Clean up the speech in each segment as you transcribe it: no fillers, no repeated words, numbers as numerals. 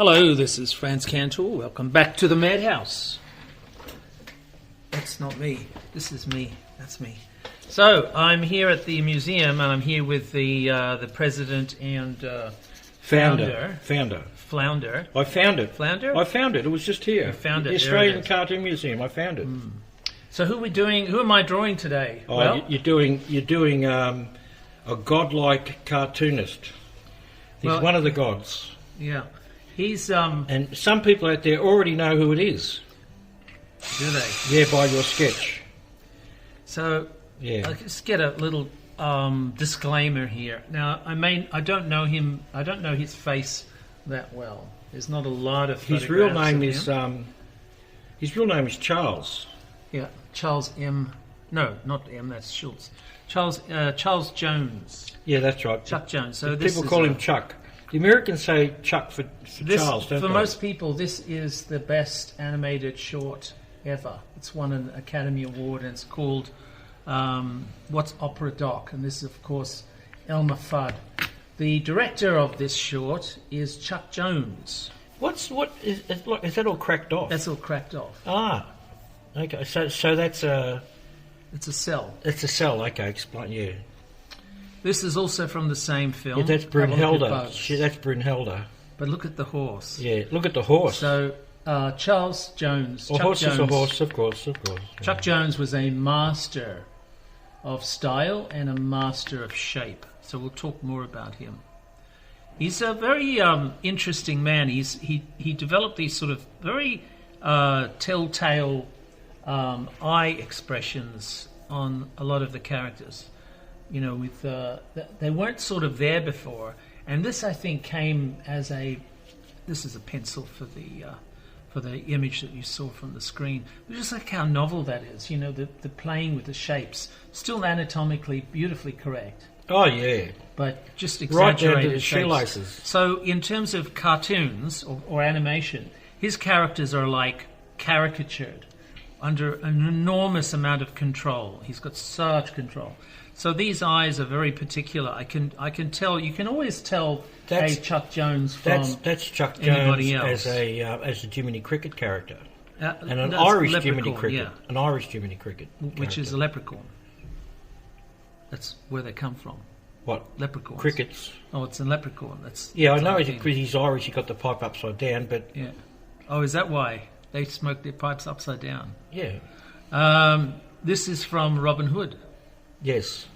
Hello, this is Frantz Kantor. Welcome back to the Madhouse. That's not me. This is me. That's me. So I'm here at the museum, and I'm here with the president and Founder. Flounder. I found it. Flounder? I found it. It was just here. You found it. The Australian Cartoon Museum. I found it. So who are we doing? Who am I drawing today? Oh, well, you're doing a godlike cartoonist. He's one of the gods. Yeah. He's And some people out there already know who it is. Do they? Yeah, by your sketch. So Yeah. I'll just get a little disclaimer here. Now, I don't know him. I don't know his face that well. There's not a lot of His real photographs name of is him. his real name is Charles. Yeah, Charles M. No, not M. That's Schultz. Charles Jones. Yeah, that's right. Chuck Jones. So this People is call him Chuck. The Americans say Chuck for Charles, don't for they? most people, this is the best animated short ever. It's won an Academy Award, and it's called What's Opera Doc? And this is, of course, Elmer Fudd. The director of this short is Chuck Jones. Is that all cracked off? That's all cracked off. Ah, okay. So that's a It's a cell. It's a cell. Okay, explain. Yeah. This is also from the same film. Yeah, that's Have a look at Brunhilde. both. That's Brunhilde. But look at the horse. Yeah, look at the horse. So Charles Jones. A horse is a horse, of course. Chuck Jones was a master of style and a master of shape. So we'll talk more about him. He's a very interesting man. He developed these sort of very telltale eye expressions on a lot of the characters. You know, with they weren't sort of there before, and this I think came as this is a pencil for the image that you saw from the screen. But just like how novel that is, you know, the playing with the shapes, still anatomically beautifully correct. Oh yeah, But just right down exaggerated to the shapes. shoelaces. So in terms of cartoons or animation, his characters are like caricatured under an enormous amount of control. He's got such control. So these eyes are very particular. I can tell. You can always tell Chuck Jones from that's Chuck anybody Jones else. as a Jiminy Cricket character and an that's Irish Leprechaun, Jiminy Cricket, yeah. an Irish Jiminy Cricket, Which is character. a leprechaun. That's where they come from. What Leprechauns. crickets? Oh, it's a leprechaun. That's Yeah, I that's know what because he's Irish. He got the pipe upside down, but Yeah. Oh, is that why they smoke their pipes upside down? yeah, This is from Robin Hood. yes.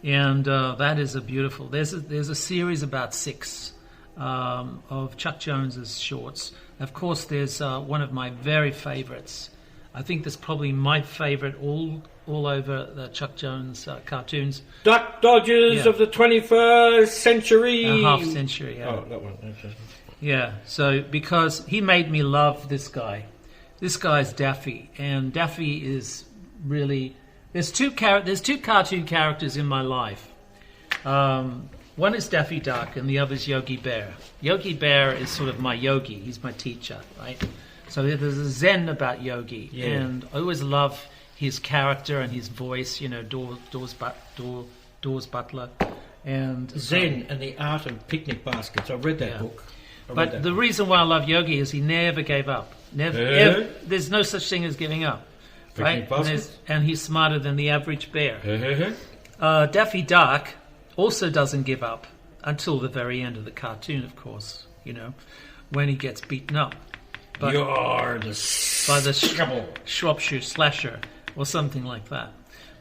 And that is a beautiful. There's a series about 6 of Chuck Jones's shorts. Of course, there's one of my very favourites. I think that's probably my favourite all over the Chuck Jones cartoons. Duck Dodgers Yeah. of the 21st century. A half century. Yeah. Oh, that one. Okay. Yeah. So because he made me love this guy. This guy's Daffy, and Daffy is really. There's two cartoon characters in my life. One is Daffy Duck, and the other is Yogi Bear. Yogi Bear is sort of my yogi. He's my teacher, right? So there's a zen about Yogi, Yeah. and I always love his character and his voice. You know, Dawes Butler, and Zen and the Art of Picnic Baskets. I read that Yeah. book. But the reason why I love Yogi is he never gave up. Never. There's no such thing as giving up. Right? And he's smarter than the average bear. Daffy Duck also doesn't give up until the very end of the cartoon, of course, you know, when he gets beaten up. But You're the by the scrabble. Shropshire Slasher or something like that.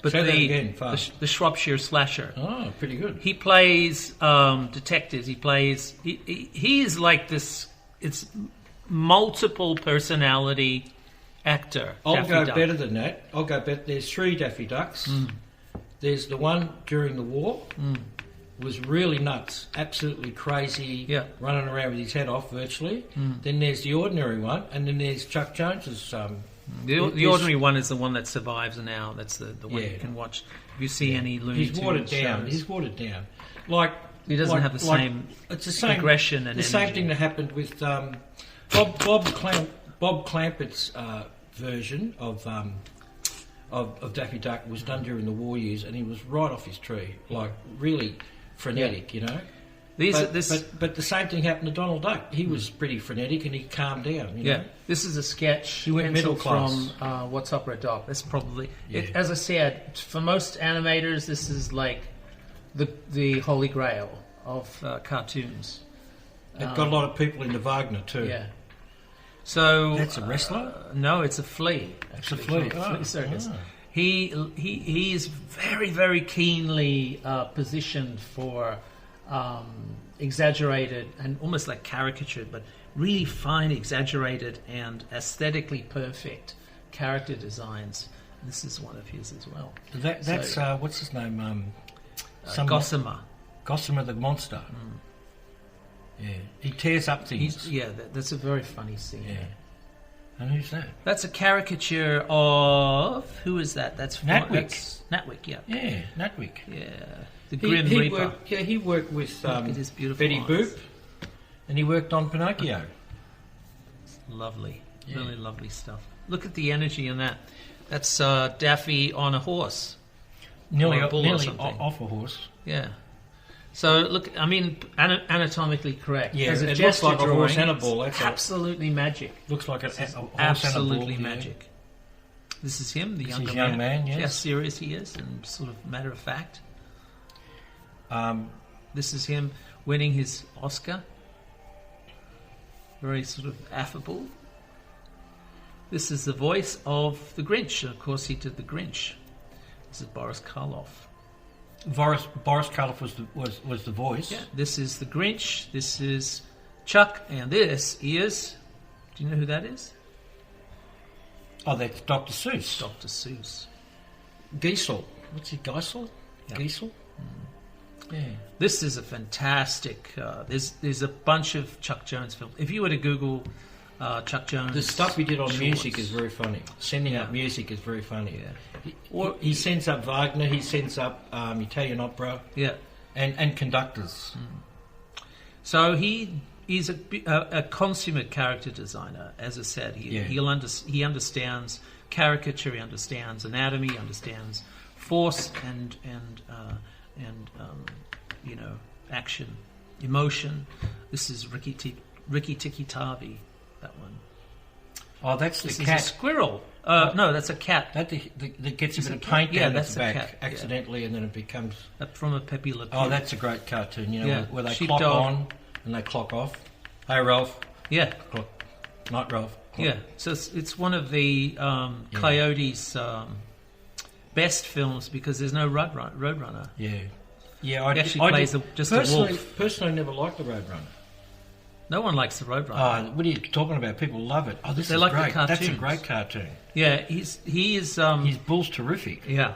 But Say that again, fast. the Shropshire Slasher. Oh, pretty good. He plays detectives. He is like this. It's multiple personality actor. I'll Daffy go Duck. better than that. I'll go better. There's 3 Daffy Ducks. There's the one during the war. Was really nuts, absolutely crazy, Yeah. running around with his head off virtually. Then there's the ordinary one, and then there's Chuck Jones's. The ordinary one is the one that survives now. That's the one Yeah. you can watch. If you see any Looney He's watered Tunes down. shows. He's watered down. Like He doesn't have the same It's the same aggression and the same energy. thing that happened with Bob Clampett's version of Daffy Duck was done during the war years, and he was right off his tree, like really frenetic, you know. But the same thing happened to Donald Duck. He was pretty frenetic and he calmed down. You know? This is a sketch. He went middle class. From What's Opera Doc. That's probably, as I said, for most animators, this is like the holy grail of cartoons. It got a lot of people into Wagner too. Yeah. So that's a wrestler? No, it's a flea. Actually, it's a flea. Flea circus. He is very, very keenly positioned for exaggerated and almost like caricatured, but really fine, exaggerated, and aesthetically perfect character designs. This is one of his as well. That's what's his name? Gossamer. Gossamer the monster. Yeah, he tears up things. That's a very funny scene. Yeah. And who's that? That's a caricature of... Who is that? That's Natwick. Natwick, yeah. Yeah, Natwick. Yeah. The Grim Reaper. He worked with Betty Boop, and he worked on Pinocchio. Lovely. Yeah. Really lovely stuff. Look at the energy in that. That's Daffy on a horse. Nearly off a horse. Yeah. So, look, I mean, anatomically correct. Yeah, as a it looks like drawing, a horse and a bull. That's absolutely magic. Looks like a horse absolutely and a bull. magic. Yeah. This is him, the younger young man, yes. How serious he is and sort of matter of fact. This is him winning his Oscar. Very sort of affable. This is the voice of the Grinch. Of course, he did the Grinch. This is Boris Karloff. Boris Karloff was the voice. Yeah. This is the Grinch. This is Chuck, and this is. Do you know who that is? Oh, that's Doctor Seuss. Doctor Seuss. Giesel. What's he? Geisel? Yep. Giesel. Yeah. This is a fantastic. There's a bunch of Chuck Jones films. If you were to Google Chuck Jones, the stuff he did on music is very funny. Sending up music is very funny. Yeah. He sends up Wagner. He sends up Italian opera. Yeah. And conductors. So he's a consummate character designer. As I said, he understands caricature. He understands anatomy. He understands force and action, emotion. This is Ricky Tikki Tavi, that one. Oh, that's this the cat. Is a squirrel. No, that's a cat. That gets a bit of paint down its back cat, accidentally, and then it becomes... From a Pepe Le Pew. Oh, that's a great cartoon, where they Sheep clock dog. on and they clock off. Hey, Ralph. Yeah. Clock. Night, Ralph. Clock. Yeah, so it's one of the Coyote's best films because there's no Roadrunner. Yeah. Yeah, he actually plays just a wolf. Personally, I never liked the Roadrunner. No one likes the Roadrunner. Oh, what are you talking about? People love it. Oh, this is like great. The cartoons. That's a great cartoon. Yeah, his bull's terrific. Yeah.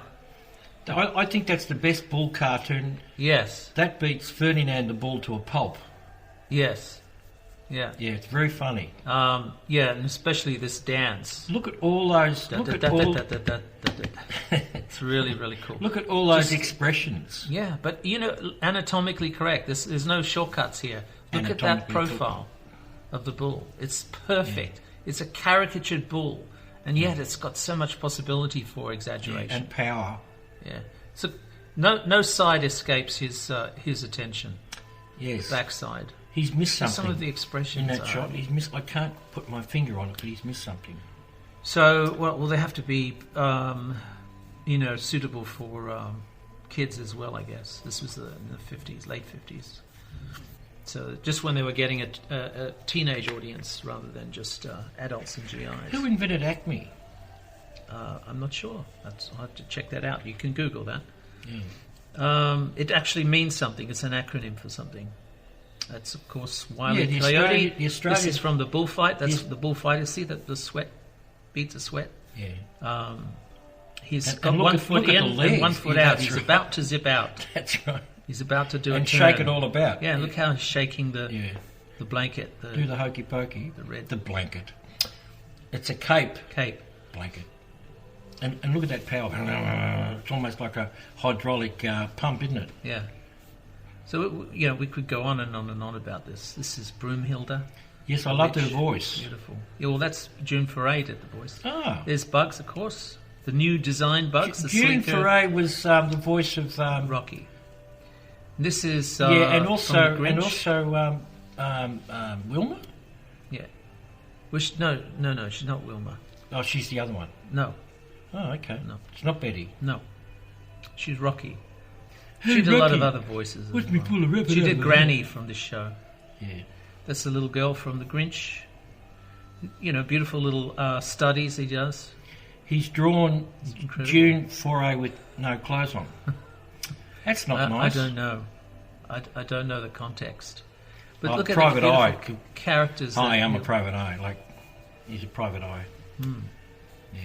I think that's the best bull cartoon. Yes. That beats Ferdinand the Bull to a pulp. Yes. Yeah. Yeah, it's very funny. And especially this dance. Look at all those... It's really, really cool. Look at all those expressions. Yeah, but, anatomically correct. There's no shortcuts here. Look at that profile of the bull. It's perfect. Yeah. It's a caricatured bull, and yet it's got so much possibility for exaggeration. And power. Yeah. So no side escapes his attention. Yes. Backside. He's missed something. Some of the expressions in that shot. He's missed. I can't put my finger on it, but he's missed something. So, well, they have to be, suitable for kids as well, I guess. This was in the 50s, late 50s. So, just when they were getting a teenage audience rather than just adults and GIs. Who invented Acme? I'm not sure. I'll have to check that out. You can Google that. Yeah. It actually means something. It's an acronym for something. That's, of course, Wile E. Coyote. The Australian... This is from the bullfight. That's the bullfighter. See that the sweat beats the sweat? Yeah. He's got one foot in and 1 foot out. He's about to zip out. That's right. He's about to do and a turn. shake it all about. Yeah, look how he's shaking the blanket. Do the hokey pokey. The blanket. It's a cape. Blanket. And look at that power. It's almost like a hydraulic pump, isn't it? Yeah. So, we could go on and on and on about this. This is Broomhilda. Yes, I loved her voice. Beautiful. Yeah, well, that's June Foray did the voice. Ah. There's Bugs, of course. The new design Bugs. June Foray was the voice of... Rocky. This is and from also the Grinch. and also Wilma. Yeah. Which no, she's not Wilma. Oh, she's the other one. No. Oh, okay. No. It's not Betty. No. She's Rocky. Hey, She did a lot Rocky. of other voices. as Watch me well. pull a rabbit She out did of Granny from this show. Yeah. That's the little girl from the Grinch. You know, beautiful little studies he does. He's drawn incredible. June foray with no clothes on. That's not nice. I don't know. I don't know the context. But look at Private the Eye. characters. Hi, that I'm a you- private eye. Like, he's a private eye. Yeah.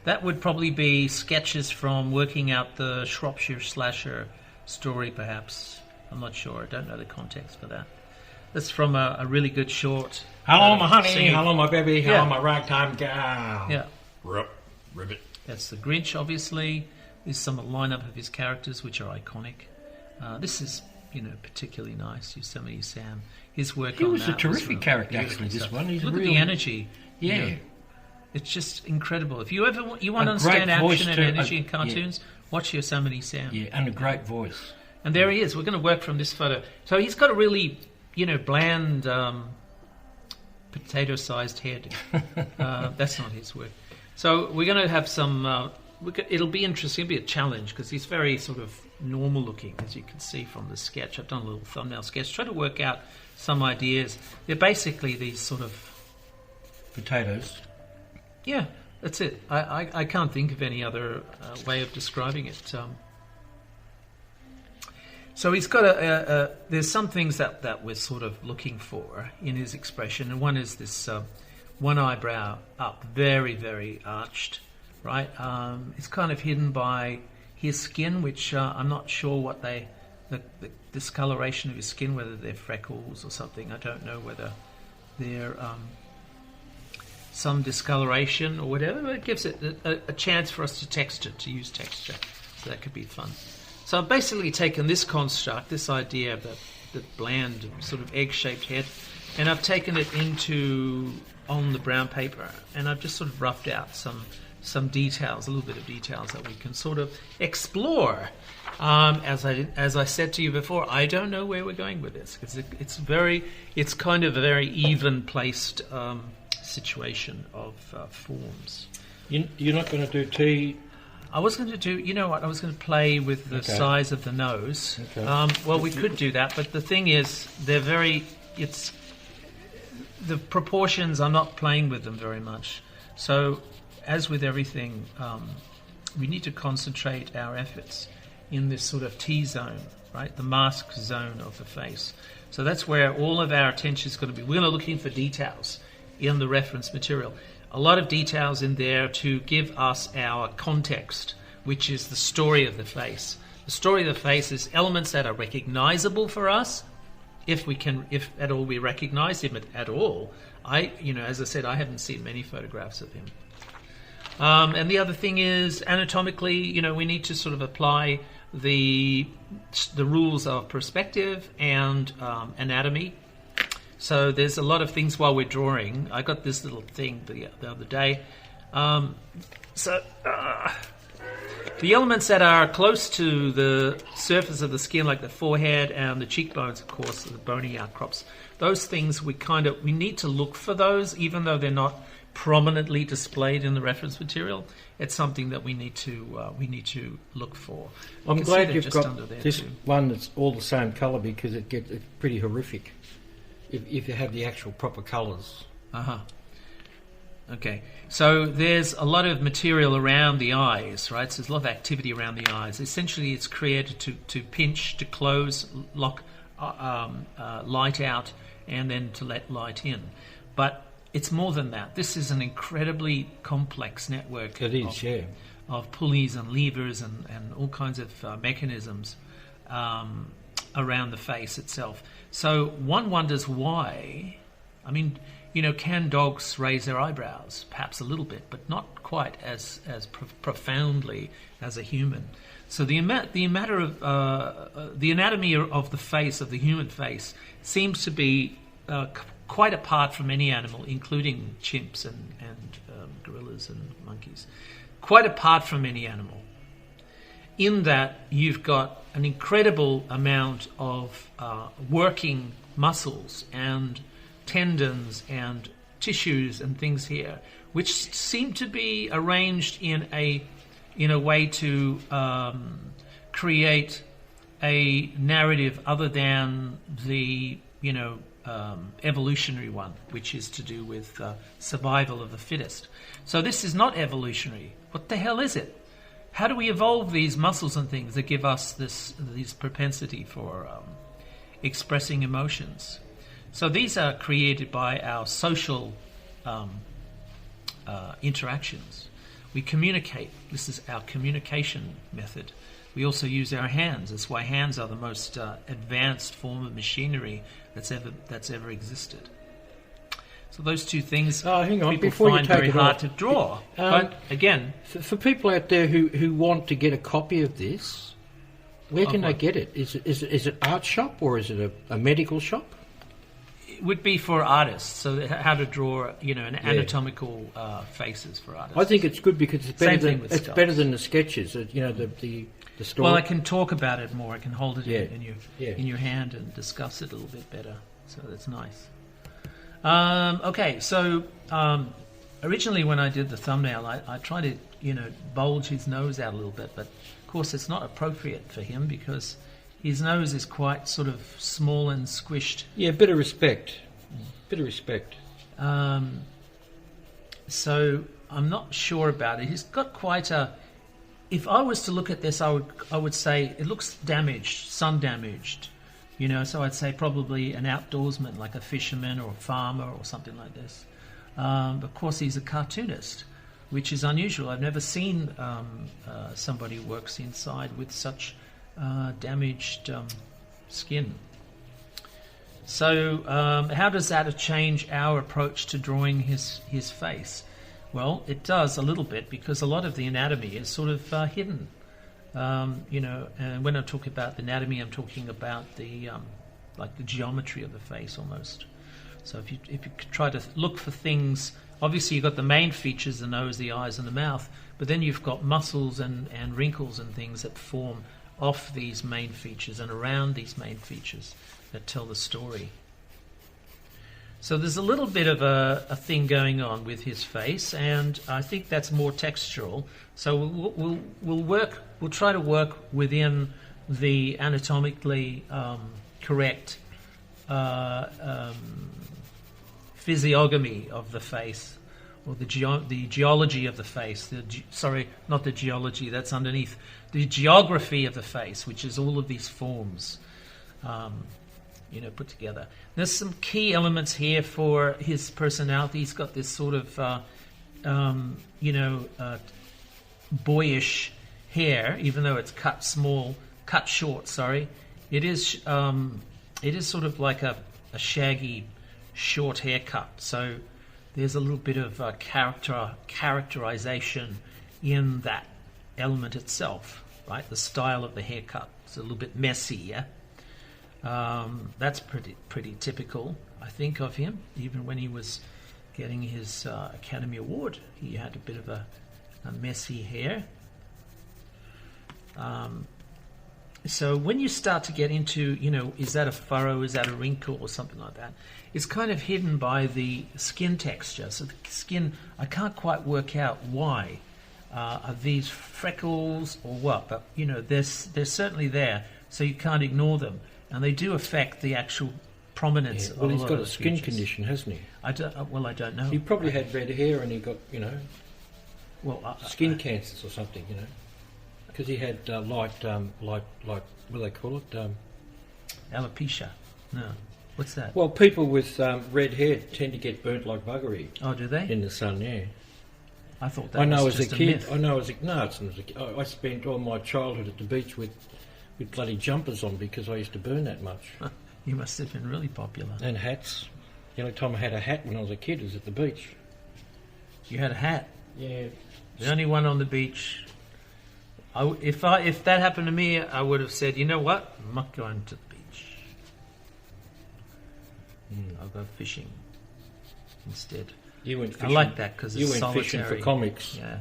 That would probably be sketches from working out the Shropshire Slasher story, perhaps. I'm not sure. I don't know the context for that. That's from a really good short. Hello, my honey. singing. Hello, my baby. Hello, Yeah. my ragtime gal. Yeah. Ribbit. That's the Grinch, obviously. There's some lineup of his characters, which are iconic. This is, particularly nice. Yosemite Sam. His work He on was that a terrific really character, beautiful actually, this stuff. one. He's Look a at real- the energy. Yeah. It's just incredible. If you ever want to A understand great voice action and too. energy in cartoons, watch Yosemite Sam. Yeah, and a great voice. And there he is. We're going to work from this photo. So he's got a really, bland, potato-sized head. That's not his work. So we're going to have some. It'll be interesting. It'll be a challenge because he's very sort of normal-looking, as you can see from the sketch. I've done a little thumbnail sketch. Try to work out some ideas. They're basically these sort of. Potatoes. Yeah, that's it. I can't think of any other way of describing it. So he's got there's some things that we're sort of looking for in his expression, and one is this one eyebrow up, very, very arched, right? It's kind of hidden by his skin, which I'm not sure what the discoloration of his skin, whether they're freckles or something. I don't know whether they're some discoloration or whatever, but it gives it a chance for us to use texture. So that could be fun. So I've basically taken this construct, this idea of the bland sort of egg-shaped head, and I've taken it on the brown paper, and I've just sort of roughed out some details, a little bit of details that we can sort of explore. As I said to you before, I don't know where we're going with this because it's kind of a very even placed situation of forms. You're not going to do tea. I was going to do, I was going to play with the size of the nose. Okay. Well, we could do that, but the thing is, the proportions, I'm not playing with them very much. So, as with everything, we need to concentrate our efforts in this sort of T-zone, right? The mask zone of the face. So that's where all of our attention is going to be. We're going to looking for details in the reference material. A lot of details in there to give us our context, which is the story of the face. The story of the face is elements that are recognizable for us, if at all we recognize him at all. As I said, I haven't seen many photographs of him. And the other thing is, anatomically, we need to sort of apply the rules of perspective and anatomy. So there's a lot of things while we're drawing. I got this little thing the other day. The elements that are close to the surface of the skin, like the forehead and the cheekbones, of course, the bony outcrops, those things we need to look for those, even though they're not prominently displayed in the reference material. It's something that we need to look for. I'm glad you've got under there this too. one that's all the same colour because it's pretty horrific if you have the actual proper colours. Okay, so there's a lot of material around the eyes, right? So there's a lot of activity around the eyes. Essentially, it's created to pinch, to close, lock light out, and then to let light in. But it's more than that. This is an incredibly complex network of pulleys and levers and all kinds of mechanisms around the face itself. So one wonders why. I mean, can dogs raise their eyebrows? Perhaps a little bit, but not quite as profoundly as a human. So the matter of the anatomy of the face, of the human face, seems to be quite apart from any animal, including chimps and gorillas and monkeys. Quite apart from any animal. In that you've got an incredible amount of working muscles and tendons and tissues and things here, which seem to be arranged in a way to create a narrative other than the evolutionary one, which is to do with survival of the fittest. So this is not evolutionary. What the hell is it? How do we evolve these muscles and things that give us this propensity for expressing emotions? So these are created by our social interactions. We communicate. This is our communication method. We also use our hands. That's why hands are the most advanced form of machinery that's ever existed. So those two things people find very hard to draw. But again, for people out there who want to get a copy of this, where can they get it? Is it art shop or is it a medical shop? It would be for artists. So how to draw, an anatomical faces for artists. I think it's good because it's better than the sketches. The story. Well, I can talk about it more. I can hold it in your hand and discuss it a little bit better. So that's nice. Okay, so originally when I did the thumbnail, I tried to, bulge his nose out a little bit, but of course it's not appropriate for him because his nose is quite sort of small and squished. Yeah, bit of respect. So I'm not sure about it. He's got quite a... If I was to look at this, I would say it looks damaged, sun damaged. So I'd say probably an outdoorsman, like a fisherman or a farmer or something like this. Of course, he's a cartoonist, which is unusual. I've never seen somebody who works inside with such damaged skin. So how does that change our approach to drawing his face? Well, it does a little bit because a lot of the anatomy is sort of hidden. And when I talk about the anatomy, I'm talking about the like the geometry of the face almost. So if you try to look for things, obviously you've got the main features, the nose, the eyes, and the mouth, but then you've got muscles and wrinkles and things that form off these main features and around these main features that tell the story. So there's a little bit of a thing going on with his face, and I think that's more textural. So we'll try to work within the anatomically correct physiognomy of the face, or the geology of the face. Not the geology, that's underneath. The geography of the face, which is all of these forms, put together. There's some key elements here for his personality. He's got this sort of, boyish hair, even though it's cut short. It is sort of like a shaggy, short haircut. So there's a little bit of characterization in that element itself, right? The style of the haircut. It's a little bit messy, yeah. That's pretty typical, I think, of him. Even when he was getting his Academy Award, he had a bit of a messy hair. So when you start to get into, is that a furrow, is that a wrinkle or something like that, it's kind of hidden by the skin texture. So the skin, I can't quite work out why. Are these freckles or what? But, they're certainly there, so you can't ignore them. And they do affect the actual prominence of a lot of he's got a skin features. condition, hasn't he? I don't know. He probably had red hair and he got, skin cancers or something, because he had light, what do they call it? Alopecia. No. What's that? Well, people with red hair tend to get burnt like buggery. Oh, do they? In the sun, yeah. I thought that was just a myth. No, it's not. I spent all my childhood at the beach with bloody jumpers on because I used to burn that much. You must have been really popular. And hats. The only time I had a hat when I was a kid was at the beach. You had a hat? Yeah. The only one on the beach. If that happened to me, I would have said, you know what? I'm not going to the beach. I'll go fishing instead. You went fishing. I like that because it's solitary. You went fishing for comics. Yeah.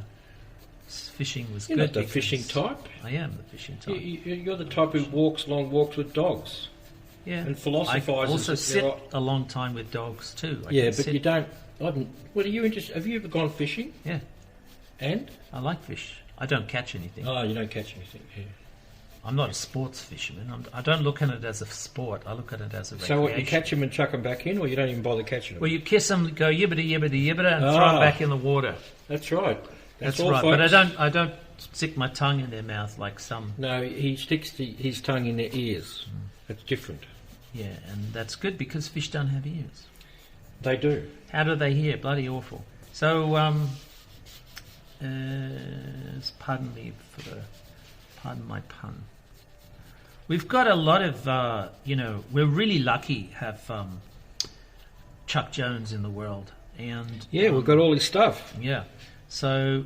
fishing was You're good. not the fishing type. I am the fishing type. You're the type who walks long walks with dogs. Yeah. And philosophises. I also sit a long time with dogs too. You don't. What are you interested? Have you ever gone fishing? Yeah. And? I like fish. I don't catch anything. Oh, you don't catch anything. Yeah. I'm not a sports fisherman. I don't look at it as a sport. I look at it as a recreation. So what, you catch them and chuck them back in, or you don't even bother catching them? Well, you kiss them, go yibbity yibbity yibbita, and throw them back in the water. That's right. That's all, right. folks. But I don't stick my tongue in their mouth like some. No, he sticks his tongue in their ears. That's different. Yeah, and that's good because fish don't have ears. They do. How do they hear? Bloody awful. So, pardon my pun. We've got a lot of, we're really lucky to have Chuck Jones in the world. And we've got all his stuff. Yeah. So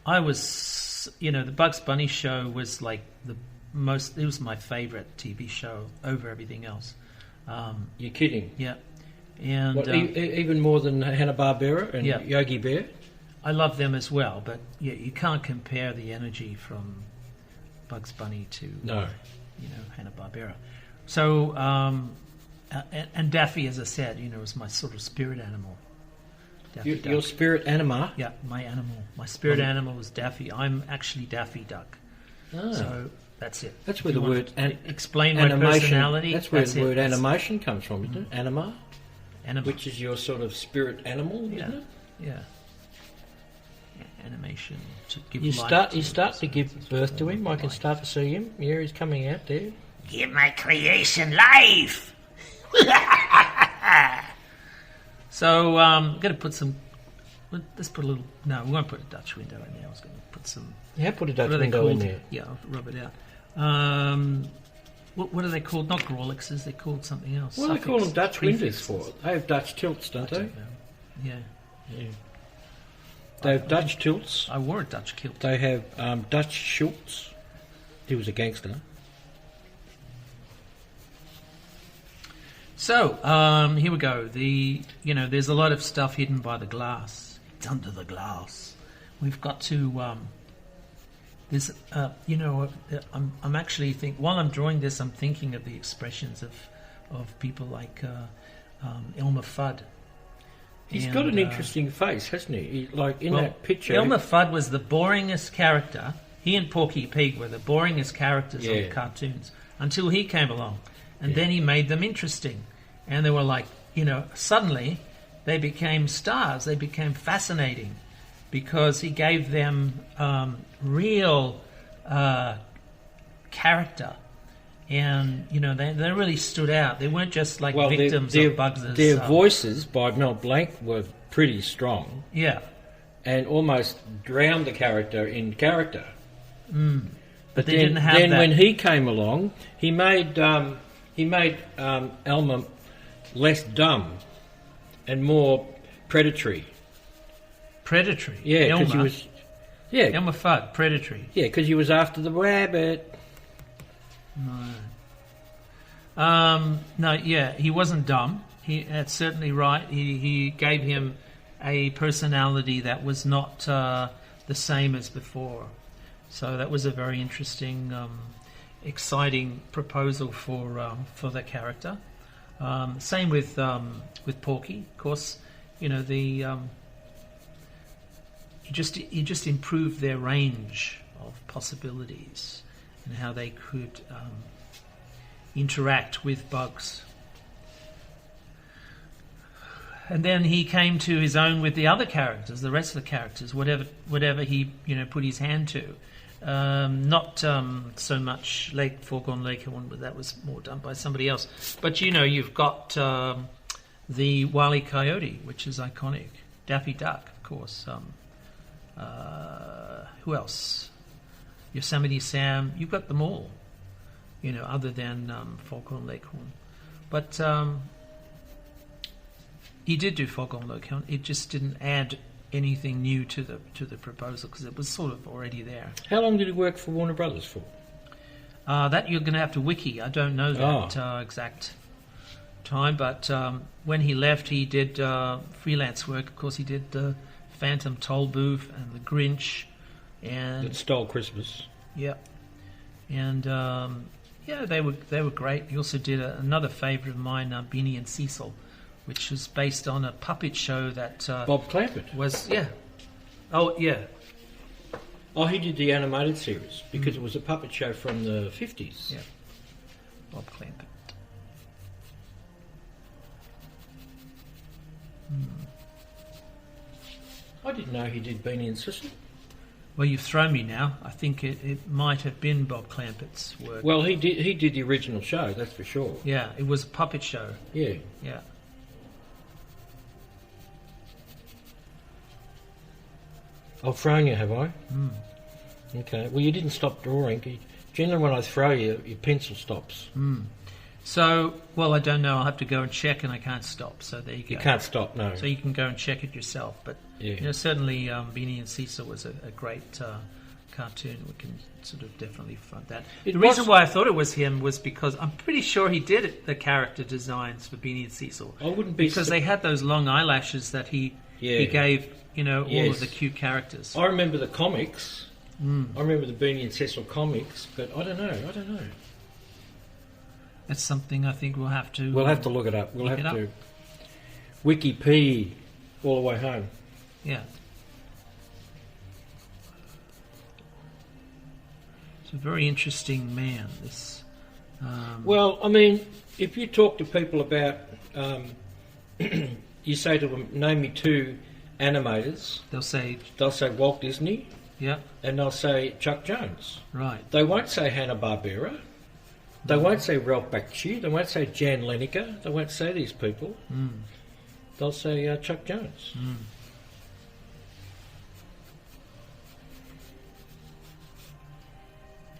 I was, the Bugs Bunny show was like it was my favourite TV show over everything else. You're kidding? Yeah. And even more than Hanna-Barbera and Yogi Bear? I love them as well, but you can't compare the energy from Bugs Bunny to Hanna-Barbera. So and Daffy, as I said, was my sort of spirit animal. Your spirit anima? Yeah, my animal. My spirit animal was Daffy. I'm actually Daffy Duck. Oh. So that's it. That's where the word explain my personality. That's where the word animation comes from, isn't it? Anima, which is your sort of spirit animal, isn't it? Yeah. Animation to give you start to give birth to him. I can start to see him. Yeah, he's coming out there. Give my creation life. So I'm going to put some. Let's put a little. No, we won't put a Dutch window in there. I was going to put some. Yeah, put a Dutch window in there. Yeah, I'll rub it out. What are they called? Not Grolixes. They're called something else. What do they call them Dutch windows for? They have Dutch tilts, don't they? Yeah. They have Dutch tilts. I wore a Dutch kilt. They have Dutch schultz. He was a gangster. So here we go. There's a lot of stuff hidden by the glass. It's under the glass. We've got to. I'm actually while I'm drawing this, I'm thinking of the expressions of people like Elmer Fudd. He's got an interesting face, hasn't he? That picture. Elmer Fudd was the boringest character. He and Porky Pig were the boringest characters on cartoons until he came along. And then he made them interesting. And they were like, suddenly they became stars. They became fascinating because he gave them real character. And, they really stood out. They weren't just like victims of Bugs'. Their voices by Mel Blanc were pretty strong. Yeah. And almost drowned the character in character. Mm. But they didn't have that. Then when he came along, he made Elmer less dumb and more predatory. Predatory? Yeah, because he was... Yeah. Elmer Fudd, predatory. Yeah, because he was after the rabbit. No, he wasn't dumb. That's certainly right. He gave him a personality that was not the same as before. So that was a very interesting, exciting proposal for the character. Same with Porky, of course. He just improved their range of possibilities and how they could interact with Bugs. And then he came to his own with the other characters, the rest of the characters, whatever he put his hand to. Not so much Foregone Leghorn, but that was more done by somebody else. But you've got the Wile E. Coyote, which is iconic. Daffy Duck, of course. Who else? Yosemite Sam. You've got them all. Other than Foghorn Leghorn. But he did do Foghorn Leghorn. It just didn't add anything new to the proposal because it was sort of already there. How long did he work for Warner Brothers for? That you're going to have to wiki. I don't know that exact time, but when he left, he did freelance work. Of course, he did the Phantom Toll Booth and the Grinch, and That stole Christmas. Yep. And they were great. He also did another favourite of mine, Beanie and Cecil, which was based on a puppet show that Bob Clampett was Oh yeah. Oh, he did the animated series because it was a puppet show from the 50s. Yeah. Bob Clampett. I didn't know he did Beanie and Cecil. Well, you've thrown me now. I think it might have been Bob Clampett's work. Well, he did the original show, that's for sure. Yeah, it was a puppet show. Yeah. Yeah. I've thrown you, have I? Okay. Well, you didn't stop drawing. Generally, when I throw you, your pencil stops. So, well, I don't know. I'll have to go and check, and I can't stop. So there you go. You can't stop, no. So you can go and check it yourself. But certainly, Beanie and Cecil was a great cartoon. We can sort of definitely front that. The reason why I thought it was him was because I'm pretty sure he did the character designs for Beanie and Cecil. I wouldn't be because they had those long eyelashes that he gave. All of the cute characters. I remember the comics. I remember the Beanie and Cecil comics, but I don't know. That's something I think we'll have to... We'll have to look it up. We'll have to... Wiki all the way home. Yeah. It's a very interesting man, this... Well, I mean, if you talk to people about... you say to them, name me two animators. They'll say Walt Disney. Yeah. And they'll say Chuck Jones. Right. They won't say Hanna-Barbera. They won't say Ralph Bakshi. They won't say Jan Lenica. They won't say these people. They'll say Chuck Jones.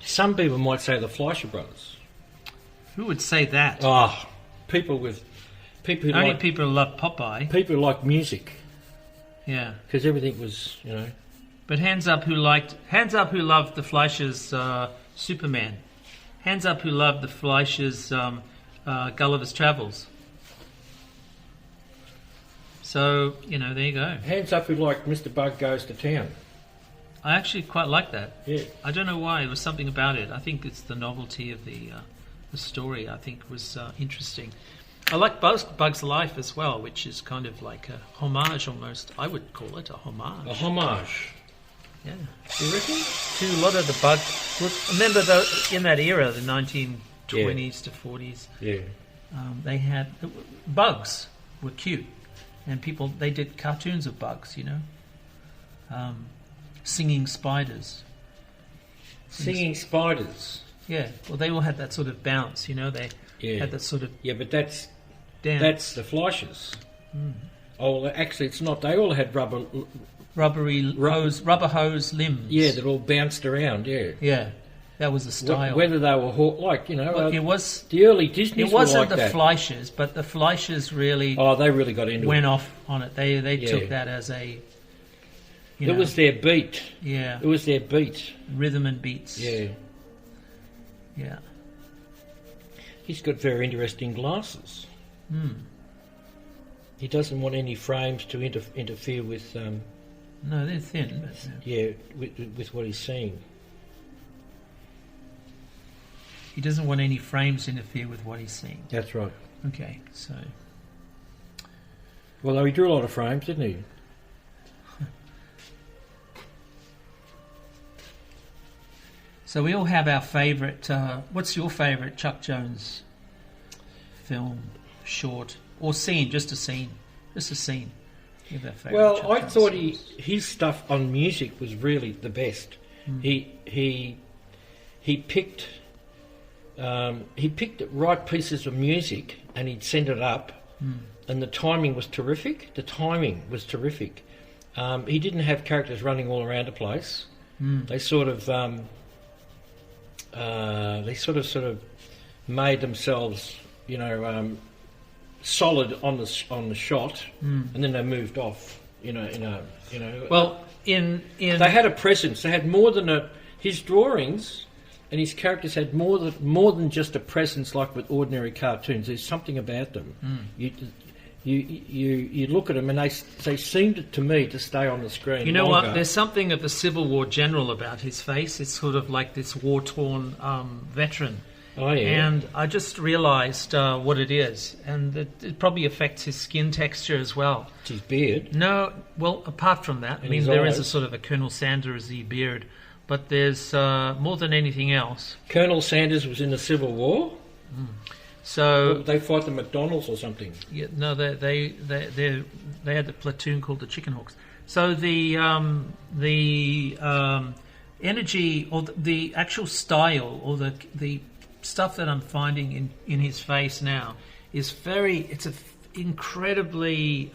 Some people might say the Fleischer Brothers. Who would say that? Oh, people who only people who love Popeye. People who like music. Yeah. Because everything was, But hands up who loved the Fleischers' Superman. Hands up who loved the Fleischers' Gulliver's Travels. So, there you go. Hands up who liked Mr. Bug Goes to Town. I actually quite like that. Yeah. I don't know why. There was something about it. I think it's the novelty of the story, I think, was interesting. I like Bug's Life as well, which is kind of like a homage almost. I would call it a homage. A homage. Yeah. You reckon? To a lot of the Bug... Remember, in that era, the 1920s to 40s, they had... Bugs were cute. And they did cartoons of bugs, singing spiders. Singing spiders? Yeah. Well, they all had that sort of bounce, They had that sort of... Yeah, but that's the Fleischers. Oh, actually, it's not. They all had rubber hose limbs. Yeah, that all bounced around. Yeah. Yeah, that was the style. Whether they were it was the early Disney. It wasn't the Fleischers, but the Fleischers really. Oh, they really got into went off on it. They took that as a. It was their beat. Yeah. It was their beat. Rhythm and beats. Yeah. Yeah. He's got very interesting glasses. He doesn't want any frames to interfere with... no, they're thin. But, with what he's seeing. He doesn't want any frames to interfere with what he's seeing. That's right. Okay, so... Well, he drew a lot of frames, didn't he? So we all have our favourite... what's your favourite Chuck Jones film, short, or scene? Just a scene. Just a scene. Well, I thought his stuff on music was really the best. He picked the right pieces of music and he'd send it up, and the timing was terrific. He didn't have characters running all around the place. They sort of made themselves, solid on the shot, and then they moved off. Well, in they had a presence. They had more than his drawings, and his characters had more than just a presence like with ordinary cartoons. There's something about them. you look at them and they seemed to me to stay on the screen. You know longer. what? There's something of the Civil War general about his face. It's sort of like this war-torn veteran. Oh yeah. And I just realised what it is, and it probably affects his skin texture as well. It's his beard. No, well, apart from that, I mean, there is a sort of a Colonel Sanders-y beard, but there's more than anything else. Colonel Sanders was in the Civil War. So Well, they fought the McDonald's or something. yeah, no, they had the platoon called the Chicken Hawks. So the energy or the actual style or the stuff that I'm finding in his face now is incredibly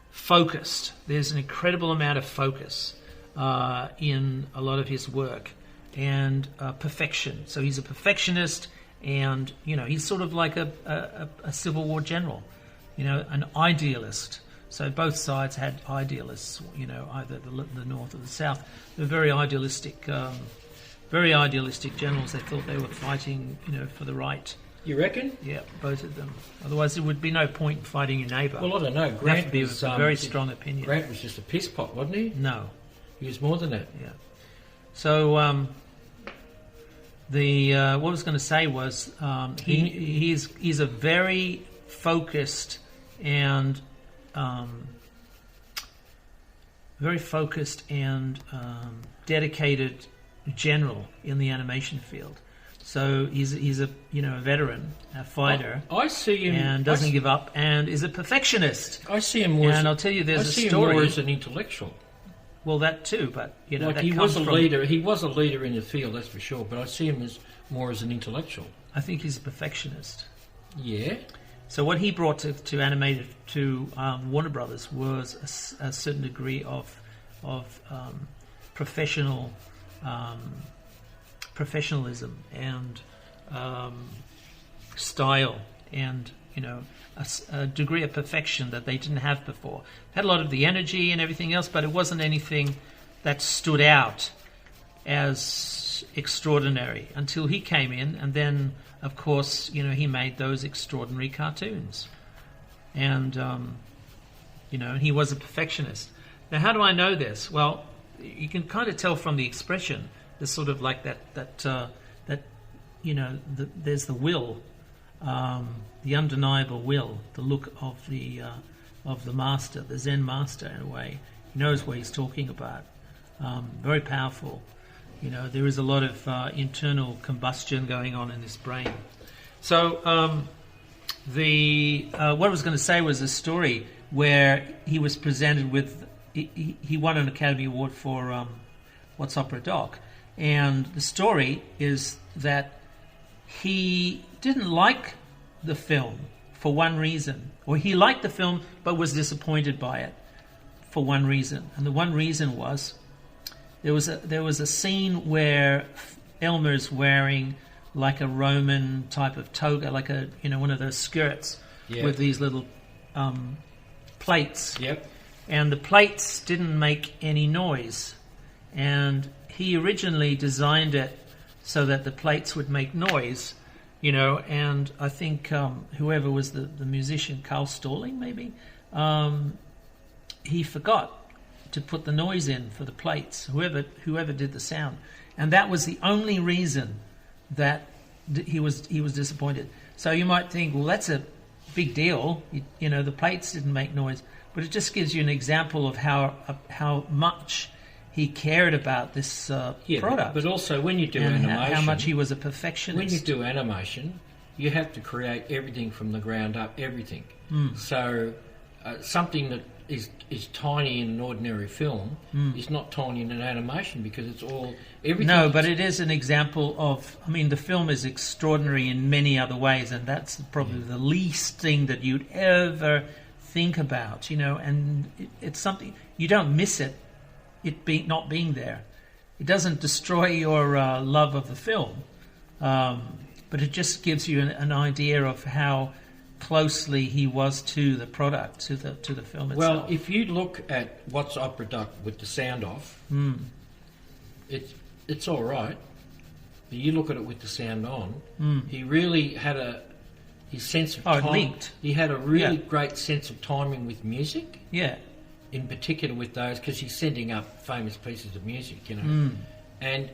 focused. There's an incredible amount of focus in a lot of his work and perfection. So he's a perfectionist. And, he's sort of like a Civil War general, an idealist. So both sides had idealists, either the North or the South. They're very idealistic generals. They thought they were fighting, for the right. You reckon? Yeah, both of them. Otherwise, there would be no point in fighting your neighbour. Well, I don't know. Grant was a very strong opinion. Grant was just a piss pot, wasn't he? No. He was more than that. Yeah. So, what I was going to say was he's a very focused and dedicated general in the animation field. So he's a veteran, a fighter. I see him and doesn't give up, and is a perfectionist. I see him more. And I'll tell you, there's a story. I see him more as an intellectual. Well, that too, but like that he comes was a from, leader. He was a leader in the field, that's for sure. But I see him more as an intellectual. I think he's a perfectionist. Yeah. So what he brought to animated to Warner Brothers was a certain degree of professionalism and style, and a degree of perfection that they didn't have before. Had a lot of the energy and everything else, but it wasn't anything that stood out as extraordinary until he came in, and then, of course, he made those extraordinary cartoons, and he was a perfectionist. Now, how do I know this? Well, you can kind of tell from the expression. There's sort of like there's the will. The undeniable will, the look of the master, the Zen master in a way. He knows what he's talking about. Very powerful. There is a lot of internal combustion going on in this brain. So what I was going to say was a story where he was presented with. He won an Academy Award for What's Opera Doc, and the story is that he didn't like the film for one reason, or he liked the film but was disappointed by it for one reason, and the one reason was there was a scene where Elmer's wearing like a Roman type of toga, like a one of those skirts with these little plates. Yep. And the plates didn't make any noise, and he originally designed it so that the plates would make noise. And I think whoever was the musician, Carl Stalling, maybe, he forgot to put the noise in for the plates, whoever did the sound. And that was the only reason that he was disappointed. So you might think, well, that's a big deal. The plates didn't make noise. But it just gives you an example of how much he cared about this product. But also when you do animation, how much he was a perfectionist. When you do animation, you have to create everything from the ground up, everything. So something that is tiny in an ordinary film is not tiny in an animation because it's all everything. No, but it is an example of. I mean, the film is extraordinary in many other ways, and that's probably the least thing that you'd ever think about. And it's something you don't miss it. Not being there, it doesn't destroy your love of the film, but it just gives you an idea of how closely he was to the product, to the film itself. Well, if you look at What's Opera Duck with the sound off, it's all right. But you look at it with the sound on. He really had his sense of it time. linked. He had a really great sense of timing with music. Yeah. In particular with those, because he's sending up famous pieces of music, you know. And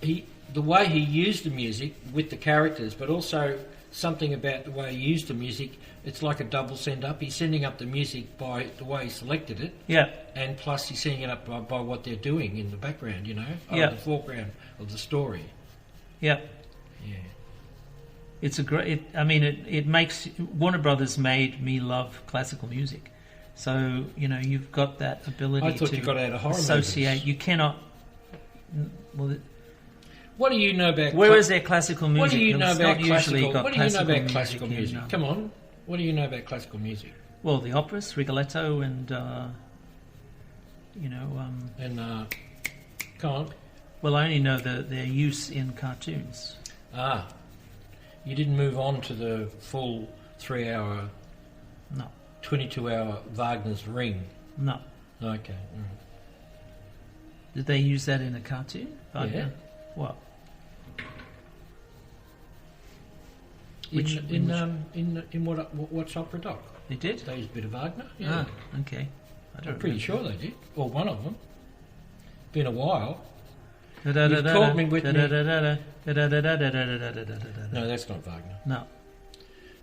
the way he used the music with the characters, but also something about the way he used the music, it's like a double send up. He's sending up the music by the way he selected it. Yeah. And plus he's sending it up by what they're doing in the background, you know, the foreground of the story. Yeah. Yeah. It's a great. It makes Warner Brothers made me love classical music. So you've got that ability I thought to you got out of horror associate. movies. You cannot. Well, what do you know about? Where is there classical music? What do you know about classical? What do you know about classical music? Come on, what do you know about classical music? Well, the operas, Rigoletto, and come on. Well, I only know their use in cartoons. You didn't move on to the full 3-hour. No. 22-hour Wagner's Ring. No. Okay. Did they use that in a cartoon? Wagner? Yeah. What? In what's Opera Doc? They did? They used a bit of Wagner. Yeah. Okay. I'm pretty sure they did, or one of them. Been a while. You've caught me with me. No, that's not Wagner. No.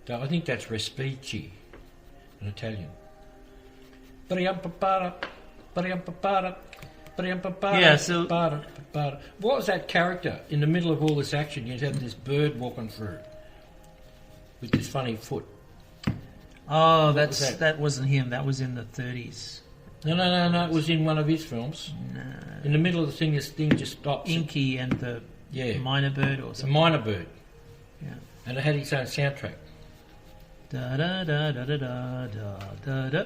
I think that's Respighi. In Italian. Yeah, so... What was that character? In the middle of all this action, you'd have this bird walking through with this funny foot. Oh, that wasn't him. That was in the 30s. No. It was in one of his films. No. In the middle of the thing, this thing just stops. Inky and the Minor Bird or something. The Minor Bird. Yeah. And it had its own soundtrack. Da da da da da da da da da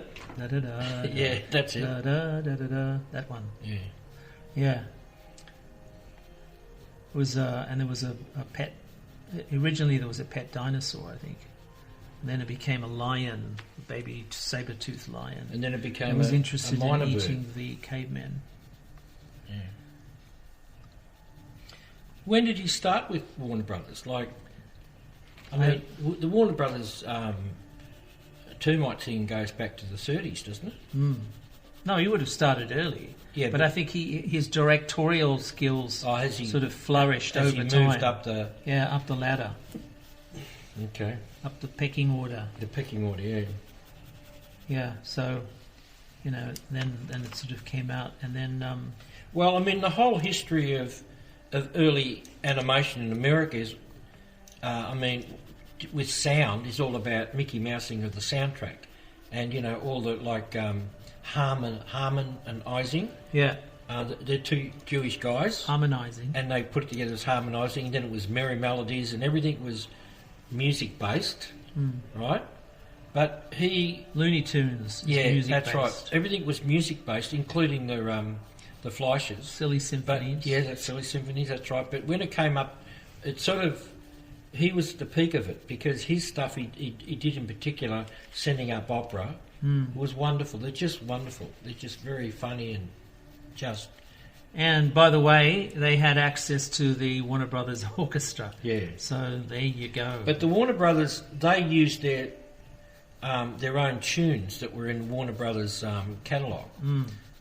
da da. Yeah, that's it. Da da da da da. That one. Yeah. Yeah. It was and there was a pet. Originally, there was a pet dinosaur, I think. And then it became a lion, a baby saber-toothed lion. And then it became it was interested a minor in eating bird. The cavemen. Yeah. When did you start with Warner Brothers? The Warner Brothers termite thing goes back to the 30s, doesn't it? Mm. No, he would have started early. Yeah, but I think his directorial skills sort of flourished over time. As he moved up the... Yeah, up the ladder. Okay. Up the pecking order. The pecking order, yeah. Yeah, so, then it sort of came out, and then... Well, the whole history of early animation in America is... with sound is all about Mickey Mousing of the soundtrack, and all the Harmon and Ising. Yeah. They're two Jewish guys. Harmonising. And they put it together as harmonising, and then it was merry melodies, and everything was music based, right? But Looney Tunes. Yeah, music that's based. right. Everything was music based, including the Fleischers. Silly symphonies. That's silly symphonies. That's right. But when it came up, it sort of. He was at the peak of it because his stuff he did in particular, sending up opera, was wonderful. They're just wonderful. They're just very funny and just... And, by the way, they had access to the Warner Brothers Orchestra. Yeah. So, there you go. But the Warner Brothers, they used their own tunes that were in Warner Brothers catalogue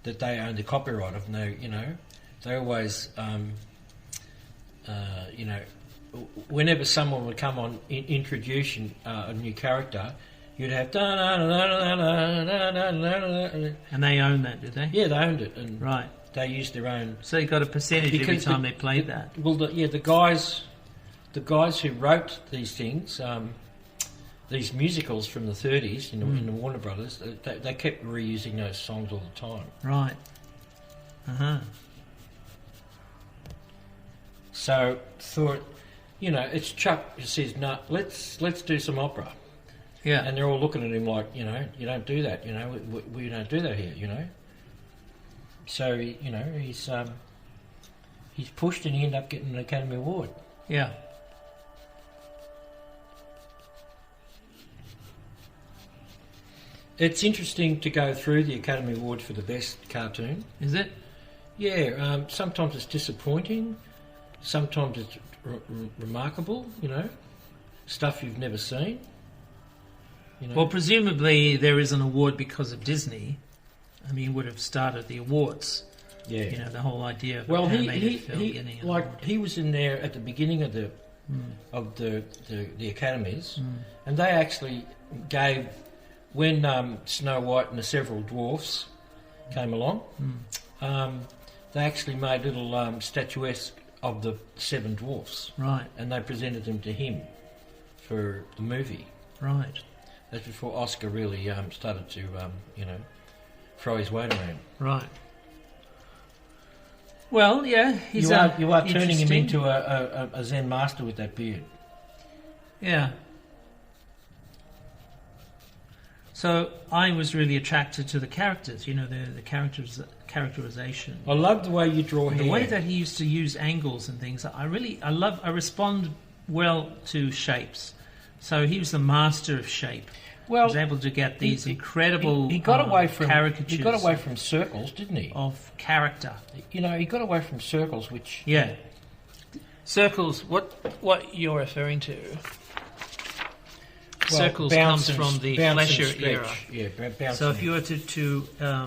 that they owned the copyright of. And they always, whenever someone would come on, introduce a new character, you'd have da da da da da da da. And they owned that, did they? Yeah, they owned it, and right. They used their own. So you got a percentage every time they played that. Well, the guys who wrote these things, these musicals from the 30s in the Warner Brothers, they kept reusing those songs all the time. Right. So thought, it's Chuck who says, "No, let's do some opera." Yeah. And they're all looking at him like, you don't do that. We don't do that here. So he's pushed and he ended up getting an Academy Award. Yeah. It's interesting to go through the Academy Award for the best cartoon. Is it? Yeah. Sometimes it's disappointing. Sometimes it's remarkable. stuff you've never seen. You know? Well, presumably there is an award because of Disney. I mean, would have started the awards. Yeah. You know, the whole idea of he getting an like award. he was in there at the beginning of the academies, and they actually gave when Snow White and the Several Dwarfs came along. They actually made little statuettes of the 7 dwarfs, Right. and they presented them to him for the movie. Right. That's before Oscar really started to throw his weight around. Right. Well, yeah, he's You are turning him interesting. into a Zen master with that beard. Yeah. So I was really attracted to the characters. You know, the characterization. I love the way you draw hair. The way that he used to use angles and things, I respond well to shapes. So he was the master of shape. well, He was able to get these incredible he got away from caricatures He got away from circles, didn't he? of character. You know, he got away from circles, which Yeah. Circles, what you're referring to, well, circles bounce comes and- from the bounce and Fleischer stretch. era. Yeah, bounce. So if and- you were to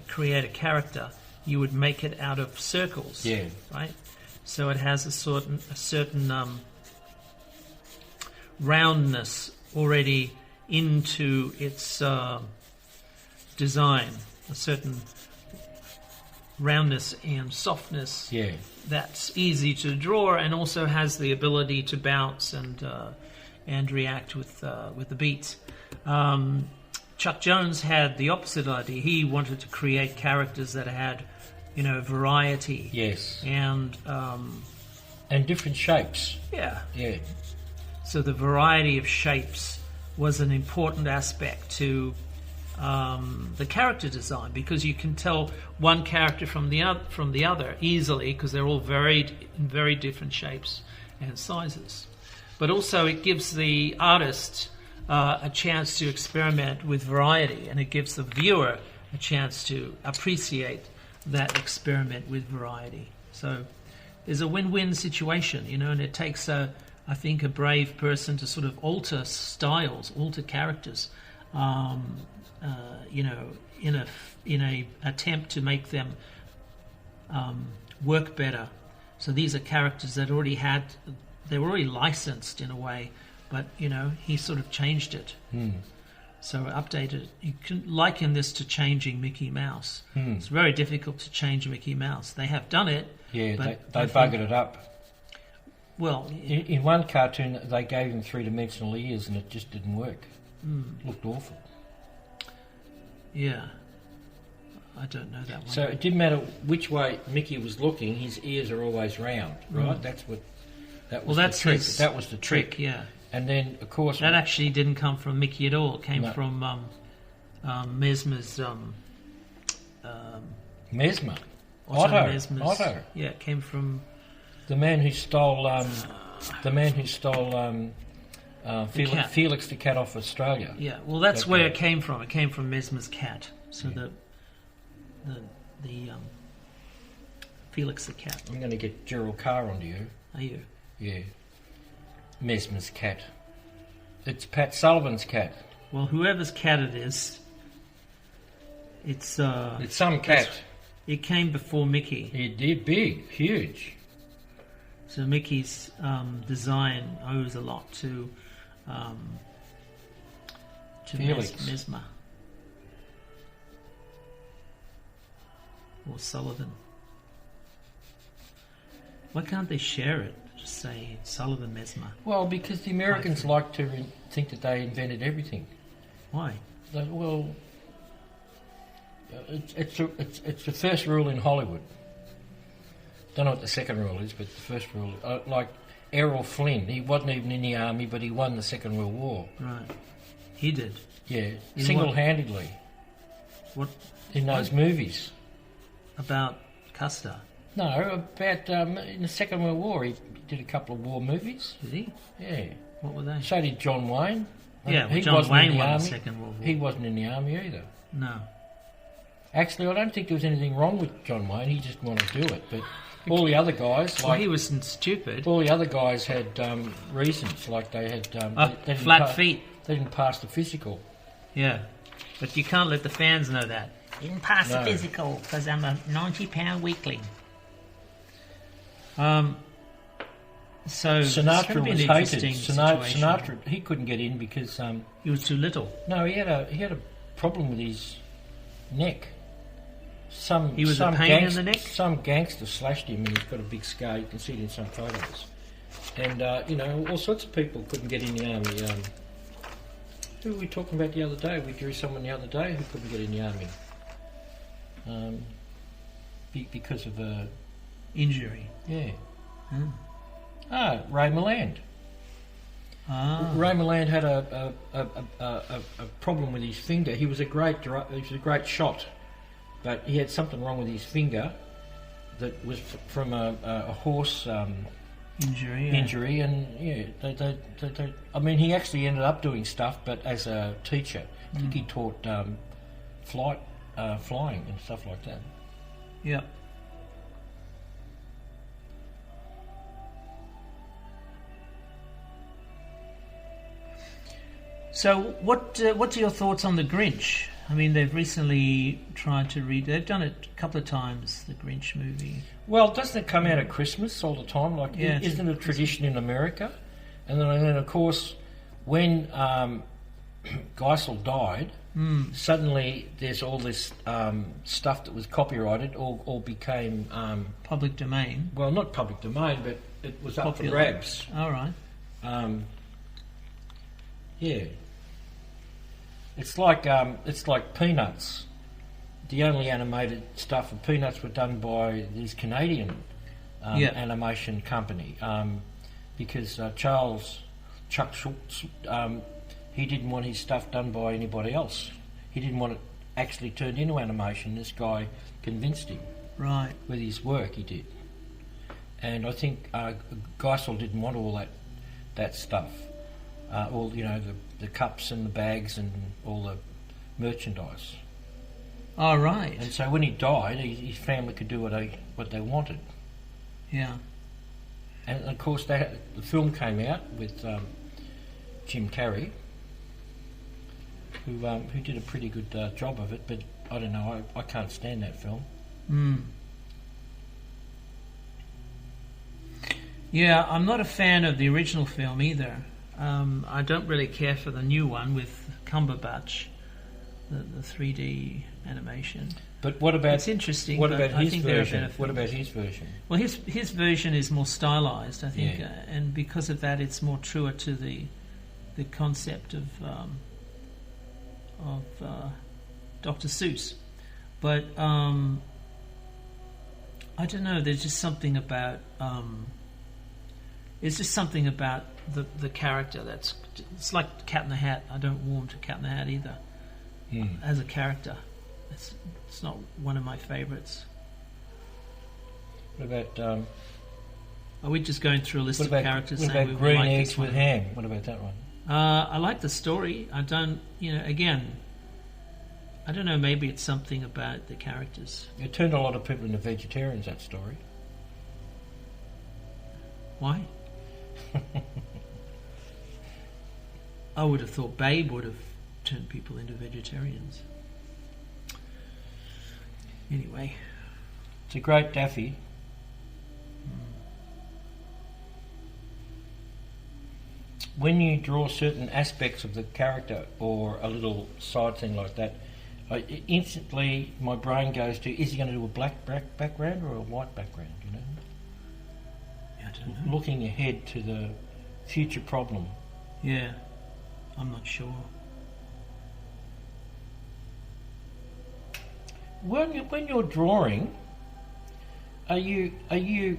create a character, you would make it out of circles. Yeah. Right. So it has a certain roundness already into its design, a certain roundness and softness yeah, that's easy to draw, and also has the ability to bounce and react with the beats. Chuck Jones had the opposite idea. He wanted to create characters that had, variety. yes, And and different shapes. yeah, Yeah, so the variety of shapes was an important aspect to the character design, because you can tell one character from the other easily, because they're all varied in very different shapes and sizes. But also it gives the artist a chance to experiment with variety, and it gives the viewer a chance to appreciate that experiment with variety. So there's a win-win situation, and it takes I think a brave person to sort of alter styles, alter characters, in a attempt to make them work better. So these are characters that they were already licensed in a way, but he sort of changed it. So updated. You can liken this to changing Mickey Mouse. It's very difficult to change Mickey Mouse. They have done it. yeah. But They I buggered think- it up. Well, In one cartoon, they gave him 3-dimensional ears, and it just didn't work. It looked awful. yeah. I don't know that one. So it didn't matter which way Mickey was looking; his ears are always round, right? That was that's the trick. his That was the trick. yeah. And then, of course, That actually didn't come from Mickey at all. It came No. from Mesmer's. Mesmer, Otto Otto, Mesmer's. Otto, Yeah, it came from the man who stole cat. Felix the cat off Australia. Yeah, well, that's That where guy. it came from. It came from Mesmer's cat. So the Felix the cat. I'm going to get Gerald Carr onto you. Are you? Yeah, Mesmer's cat. It's Pat Sullivan's cat. Well, whoever's cat it is, it's Some cat. it came before Mickey. It did big, huge. So Mickey's design owes a lot to Felix. Mesmer or Sullivan. Why can't they share it? Just say Sullivan Mesmer. Well, because the Americans like to think that they invented everything. Why? Well, it's the first rule in Hollywood. Don't know what the second rule is, but the first rule, like Errol Flynn, he wasn't even in the army, but he won the Second World War. Right. He did. Yeah, In single-handedly What in those movies. about Custer? No, about in the Second World War, he did a couple of war movies. Did he? Yeah, What were they? so did John Wayne. Yeah, well, he John wasn't Wayne in the won the army. Second World War. He wasn't in the army either. No. Actually, I don't think there was anything wrong with John Wayne. He just wanted to do it, but all the other guys, Well, he wasn't stupid. all the other guys had reasons, like they had they didn't flat feet. They didn't pass the physical. Yeah, but you can't let the fans know that. Didn't pass No. the physical because I'm a 90-pound weakling. So it's Sinatra gonna be an was interesting hated. situation. Sinatra, he couldn't get in because He was too little. no, he had a problem with his neck. He was a pain in the neck? Some gangster slashed him, and he's got a big scar. You can see it in some photos. And all sorts of people couldn't get in the army. Who were we talking about the other day? We drew someone the other day who couldn't get in the army because of a Injury. yeah. Hmm. Ray Milland. Ray Milland had a problem with his finger. He was a great shot, but he had something wrong with his finger that was from a horse Injury. injury, and I mean, he actually ended up doing stuff, but as a teacher, I think he taught flying and stuff like that. Yeah. So, what's your thoughts on the Grinch? I mean, they've recently tried to they've done it a couple of times, the Grinch movie. Well, doesn't it come out at Christmas all the time? Like, Yeah, isn't it a tradition in America? And then of course, when Geisel died, suddenly there's all this stuff that was copyrighted, all became Public domain. well, not public domain, but it was up for Popular. grabs. All right. Yeah, it's like Peanuts. The only animated stuff of Peanuts were done by this Canadian animation company because Chuck Schultz, he didn't want his stuff done by anybody else. He didn't want it actually turned into animation. This guy convinced him Right. with his work. He did, and I think Geisel didn't want all that stuff. All the cups and the bags and all the merchandise. All right. And so when he died, his family could do what they wanted. Yeah. And of course, the film came out with Jim Carrey, who did a pretty good job of it. But I don't know, I can't stand that film. Yeah, I'm not a fan of the original film either. I don't really care for the new one with Cumberbatch, the 3D animation. But what about It's interesting. what but about I his think there are version? better What about films. his version? Well, his version is more stylized, I think, Yeah. and because of that, it's more truer to the concept of Doctor Seuss. But I don't know. There's just something about the character it's like Cat in the Hat. I don't warm to Cat in the Hat either as a character. It's not one of my favourites. What about Are we just going through a list of characters? what saying about we Green like Eggs this with one? Ham? What about that one? I like the story. I don't know, maybe it's something about the characters. It turned a lot of people into vegetarians, that story. Why? I would have thought Babe would have turned people into vegetarians. Anyway. It's a great Daffy. When you draw certain aspects of the character or a little side thing like that, instantly my brain goes to, is he going to do a black background or a white background, you know? I don't know. Looking ahead to the future problem. Yeah. I'm not sure. When you're drawing, are you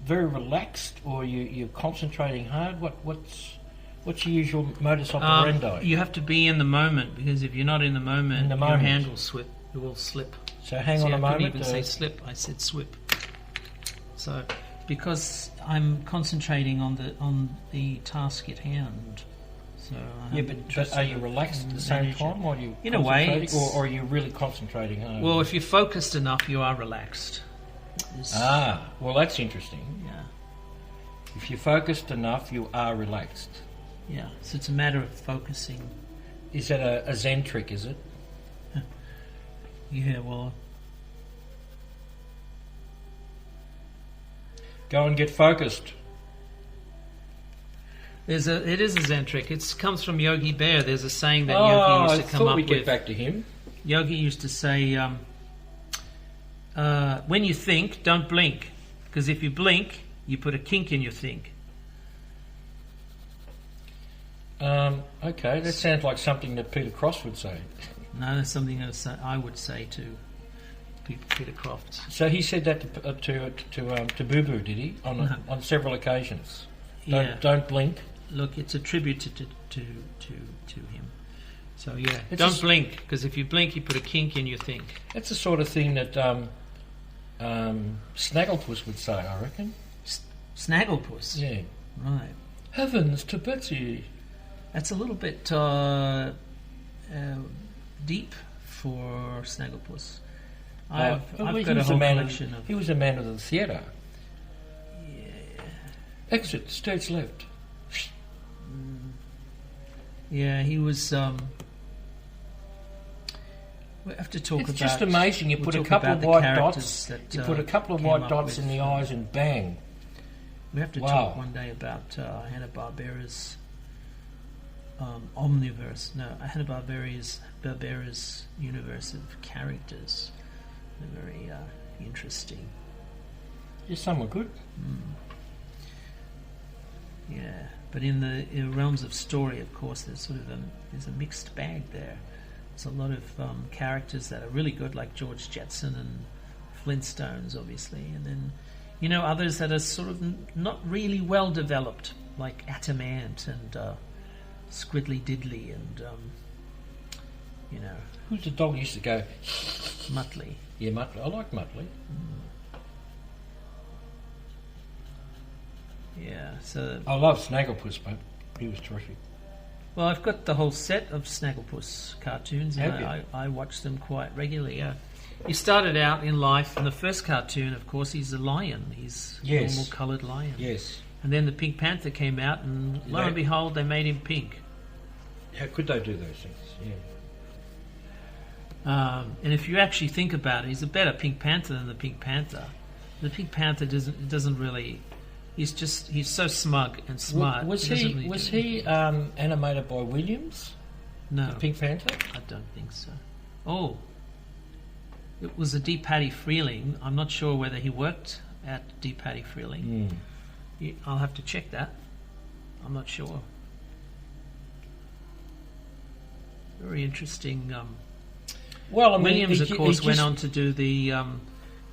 very relaxed or you're concentrating hard? What's your usual modus operandi? You have to be in the moment, because if you're not in the moment, your hand will slip. It will slip. So hang on a I moment. couldn't even say slip. I said swip. So, because I'm concentrating on the task at hand. So but are you relaxed at the same time, or are you in a way, or are you really concentrating hard? Well, if you're focused enough, you are relaxed. Well, that's interesting. Yeah. If you're focused enough, you are relaxed. Yeah, so it's a matter of focusing. Is that a Zen trick, is it? Yeah, well... Go and get focused. It is a Zen trick. It comes from Yogi Bear. There's a saying that Yogi used to come up with. Get back to him. Yogi used to say, when you think, don't blink. Because if you blink, you put a kink in your think. Okay, that sounds like something that Peter Cross would say. No, that's something that I would say to Peter Crofts. So he said that to Boo Boo, did he? On several occasions. Don't blink. Look, it's attributed to him. So yeah, don't blink, because if you blink, you put a kink in your think. That's the sort of thing that Snagglepuss would say, I reckon. Snagglepuss? Yeah. Right. Heavens to Betsy. That's a little bit deep for Snagglepuss. I've got a whole collection of... He was a man of the theatre. Yeah. Exit, stage left. Yeah, he was... we have to talk about... It's just amazing. You put a couple of white dots. You put a couple of white dots in the eyes, and bang. We have to talk one day about Hanna-Barbera's omniverse. No, Hanna-Barbera's universe of characters. They're very interesting. Yeah, some were good. Yeah, but in the realms of story, of course, there's a mixed bag there. There's a lot of characters that are really good, like George Jetson and Flintstones, obviously, and then others that are sort of not really well developed, like Atom Ant and Squiddly Diddly and Who's the dog who used to go? Muttley. Yeah, Muttley. I like Muttley. Yeah, so... I love Snagglepuss, mate. He was terrific. Well, I've got the whole set of Snagglepuss cartoons, and I watch them quite regularly. He started out in life, in the first cartoon, of course, he's a lion. He's a normal coloured lion. Yes. And then the Pink Panther came out, and lo and behold, they made him pink. How could they do those things? Yeah. And if you actually think about it, he's a better Pink Panther than the Pink Panther. The Pink Panther doesn't really... He's so smug and smart. Was he animated by Williams? No. The Pink Panther? I don't think so. Oh. It was a D. Paddy Freeling. I'm not sure whether he worked at D. Paddy Freeling. I'll have to check that. I'm not sure. Very interesting. Williams, of course, went on to do the... you want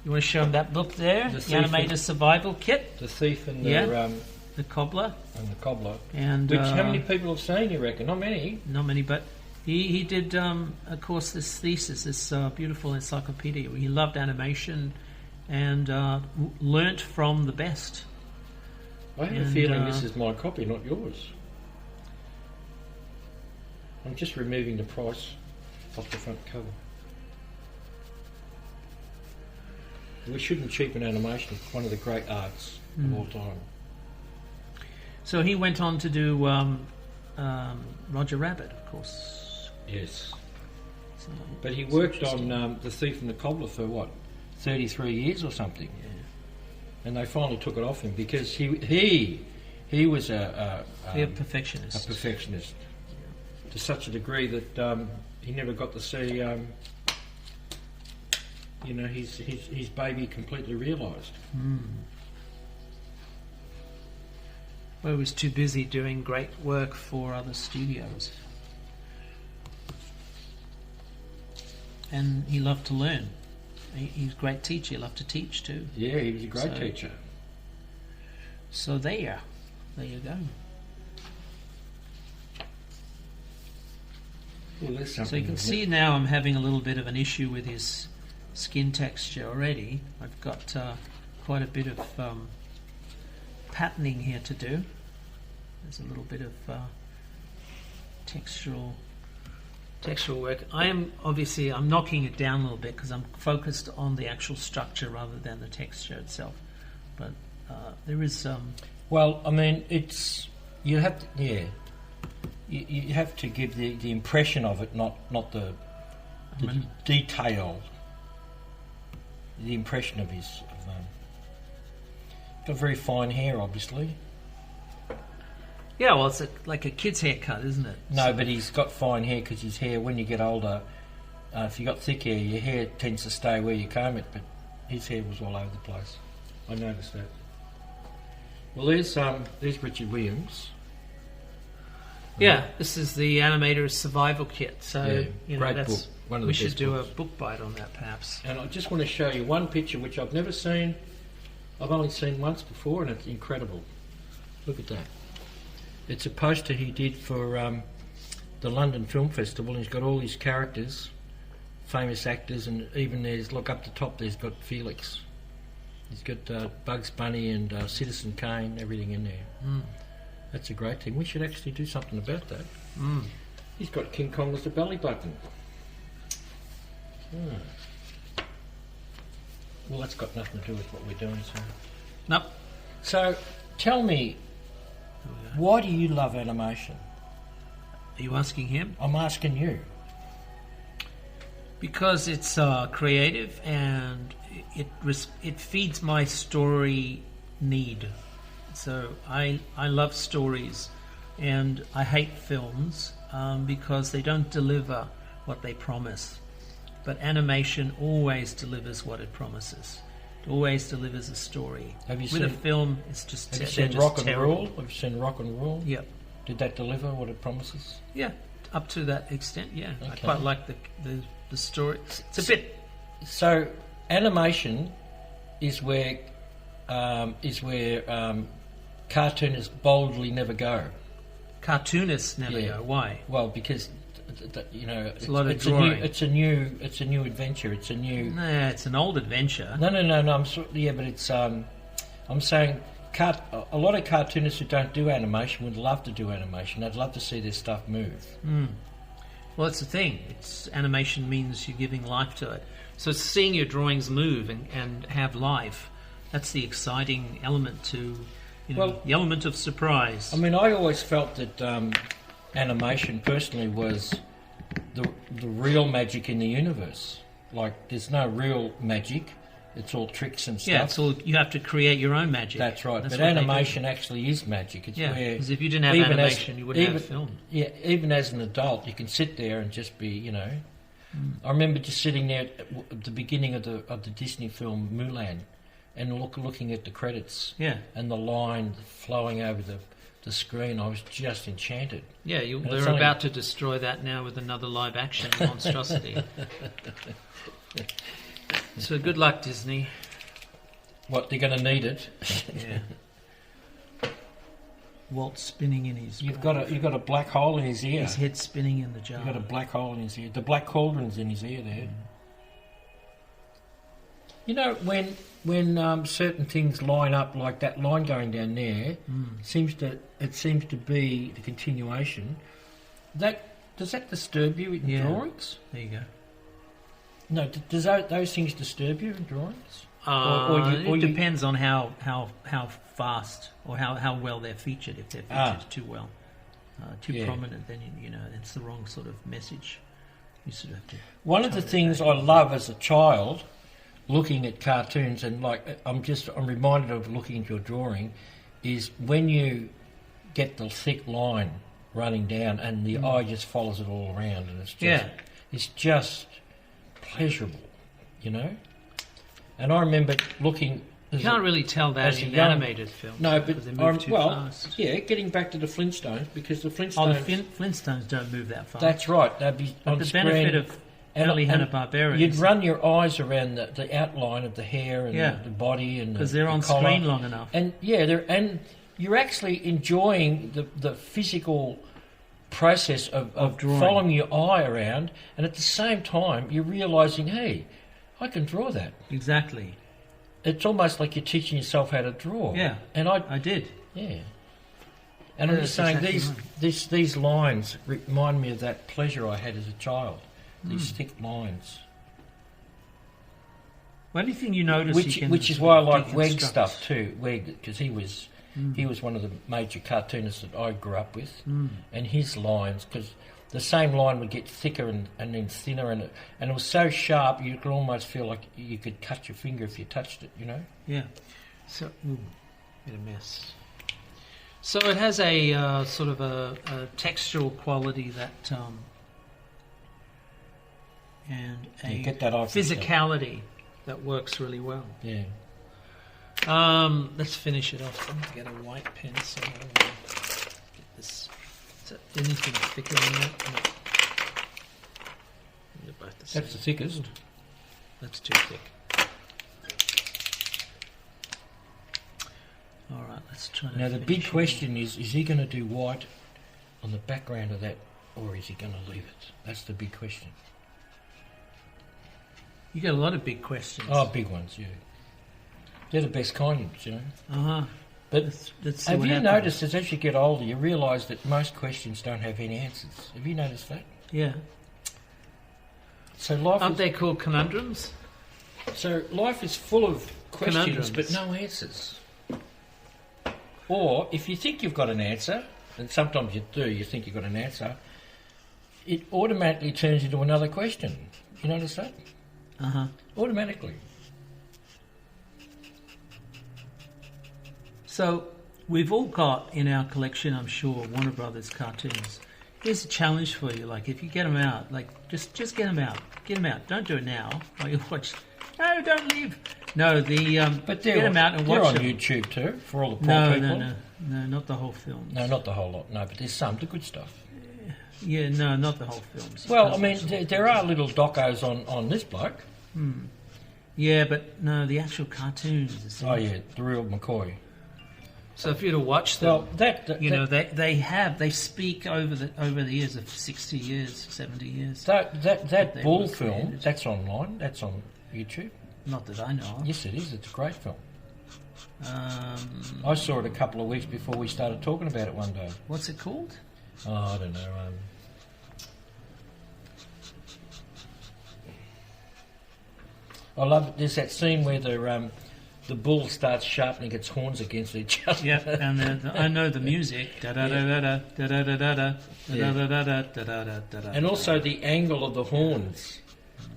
to show them that book there? The Animator Survival Kit? The Thief and the Cobbler. And the Cobbler. And, which how many people have seen, you reckon? Not many. Not many, but he did, of course, this thesis, this beautiful encyclopedia. He loved animation and learnt from the best. I have a feeling this is my copy, not yours. I'm just removing the price off the front cover. We shouldn't cheapen animation. It's one of the great arts of all time. So he went on to do Roger Rabbit, of course. Yes. So but he worked on The Thief and the Cobbler for, 33 years or something. Yeah. And they finally took it off him because he was a perfectionist. A perfectionist. Yeah. To such a degree that he never got to see... his baby completely realised. Well, he was too busy doing great work for other studios. And he loved to learn. He was a great teacher. He loved to teach too. Yeah, he was a great teacher. So there you go. Well, so you can see now I'm having a little bit of an issue with his skin texture already. I've got quite a bit of patterning here to do. There's a little bit of textural Textual work. I'm knocking it down a little bit because I'm focused on the actual structure rather than the texture itself. But there is Well, I mean, it's you have to, yeah. You have to give the impression of it, not the detail. The impression of his. Got very fine hair, obviously. yeah. Well, it's like a kid's haircut, isn't it? No, but he's got fine hair because his hair, when you get older, if you got thick hair, your hair tends to stay where you comb it. But his hair was all over the place. I noticed that. Well, there's Richard Williams. Yeah, this is the animator's survival kit. So great book. One of the we should best do books. a book bite on that, perhaps. And I just want to show you one picture which I've never seen. I've only seen once before, and it's incredible. Look at that. It's a poster he did for the London Film Festival, and he's got all these characters, famous actors, and even look up the top, there's got Felix. He's got Bugs Bunny and Citizen Kane, everything in there. Mm. That's a great thing. We should actually do something about that. Mm. He's got King Kong as a belly button. Well, that's got nothing to do with what we're doing, so... Nope. So, tell me, why do you love animation? Are you asking him? I'm asking you. Because it's creative and it feeds my story need. So I love stories, and I hate films because they don't deliver what they promise. But animation always delivers what it promises. It always delivers a story. Have you With a seen- film, it's just Have you they're seen just Rock and terrible. Roll? Have you seen Rock and Roll? Yep. Did that deliver what it promises? Yeah, up to that extent, yeah. I Okay. quite like the story. It's a bit... So, animation is where cartoonists boldly never go. Cartoonists never Yeah. go. Why? Well, because It's a lot of it's a drawing. new adventure. It's a new. Nah, it's an old adventure. No. But it's. I'm saying, a lot of cartoonists who don't do animation would love to do animation. They'd love to see their stuff move. Mm. Well, that's the thing. Animation means you're giving life to it. So seeing your drawings move and have life, that's the exciting element to, the element of surprise. I mean, I always felt that animation, personally, was the real magic in the universe. Like, there's no real magic. It's all tricks and stuff. Yeah, it's all, you have to create your own magic. That's right. That's But what they animation actually is magic. It's Yeah, where because if you didn't have even animation, you wouldn't have film. Yeah, even as an adult, you can sit there and just be, I remember just sitting there at the beginning of the Disney film Mulan, and looking at the credits. Yeah. And the line flowing over the screen. I was just enchanted. Yeah, it's they're only- about to destroy that now with another live action monstrosity. So good luck, Disney. What, they're going to need it? Yeah. Walt spinning in his... You've got a black hole in his ear. His head spinning in the jar. You've got a black hole in his ear. The black cauldron's in his ear there. You know, when certain things line up, like that line going down there, it seems to be the continuation. Does that disturb you in drawings? There you go. No, does those things disturb you in drawings? It depends on how fast or how well they're featured. If they're featured too well, too prominent, then it's the wrong sort of message. You sort of have to. One of the things I love as a child, looking at cartoons, and I'm reminded of looking at your drawing, is when you get the thick line running down and the eye just follows it all around, and it's just pleasurable, And I remember looking. You can't really tell that in animated films. No, but because they move too fast. Yeah, getting back to the Flintstones, because the Flintstones. Oh, the Flintstones don't move that fast. That's right. They'd be but on the screen. benefit of early Hanna-Barbera. You'd run your eyes around the outline of the hair and the body, and because they're on collar. screen long enough. And and you're actually enjoying the physical process of drawing. following your eye around, and at the same time you're realising, hey, I can draw that. Exactly. It's almost like you're teaching yourself how to draw. Yeah, and I did. Yeah. And I'm Yeah, just saying, that's exactly these lines remind me of that pleasure I had as a child. These thick lines. Well, anything you notice, Which is why I like Weg stuff too. Weg, because he was one of the major cartoonists that I grew up with, and his lines, because the same line would get thicker and then thinner, and it was so sharp you could almost feel like you could cut your finger if you touched it, you know? Yeah. So, bit of mess. So it has a sort of a textural quality that, and a get that off physicality that works really well. Yeah. Let's finish it off. I'm going to get a white pen so I don't get this. Is there anything thicker than that? No. They're both the same. That's the thickest. That's too thick. All right, let's try to. Now the big question is he going to do white on the background of that, or is he going to leave it? That's the big question. You got a lot of big questions. Oh, big ones, yeah. They're the best kind, you know. Uh-huh. But let's see have what you happens. noticed that as you get older, you realise that most questions don't have any answers? Have you noticed that? Yeah. So life Aren't they called conundrums? So life is full of questions, Conundrums. but no answers. Or if you think you've got an answer, and sometimes you do, you think you've got an answer, it automatically turns into another question. You notice that? Uh-huh. Automatically. So we've all got in our collection, I'm sure, Warner Brothers cartoons. Here's a challenge for you. Like, if you get them out, like, just get them out. Get them out. Don't do it now while you watch. No, don't leave. No, But get them out and watch they're on them. YouTube too, for all the poor people. No, not the whole film. No, not the whole lot. No, but there's some, the good stuff. Yeah, no, not the whole films. Well, I mean, there are little docos on this bloke. Yeah, but no, the actual cartoons. Oh yeah, the real McCoy. So if you were to watch them, Well, they speak over the years of 60 years, 70 years. that they bull were film, created. that's online. That's on YouTube. Not that I know of. Yes, it is. It's a great film. I saw it a couple of weeks before we started talking about it one day. What's it called? Oh, I don't know. I love it. There's that scene where the bull starts sharpening its horns against each other. Yeah, and I know the music. Da da da da da da da da da da da da da da da. And also the angle of the horns.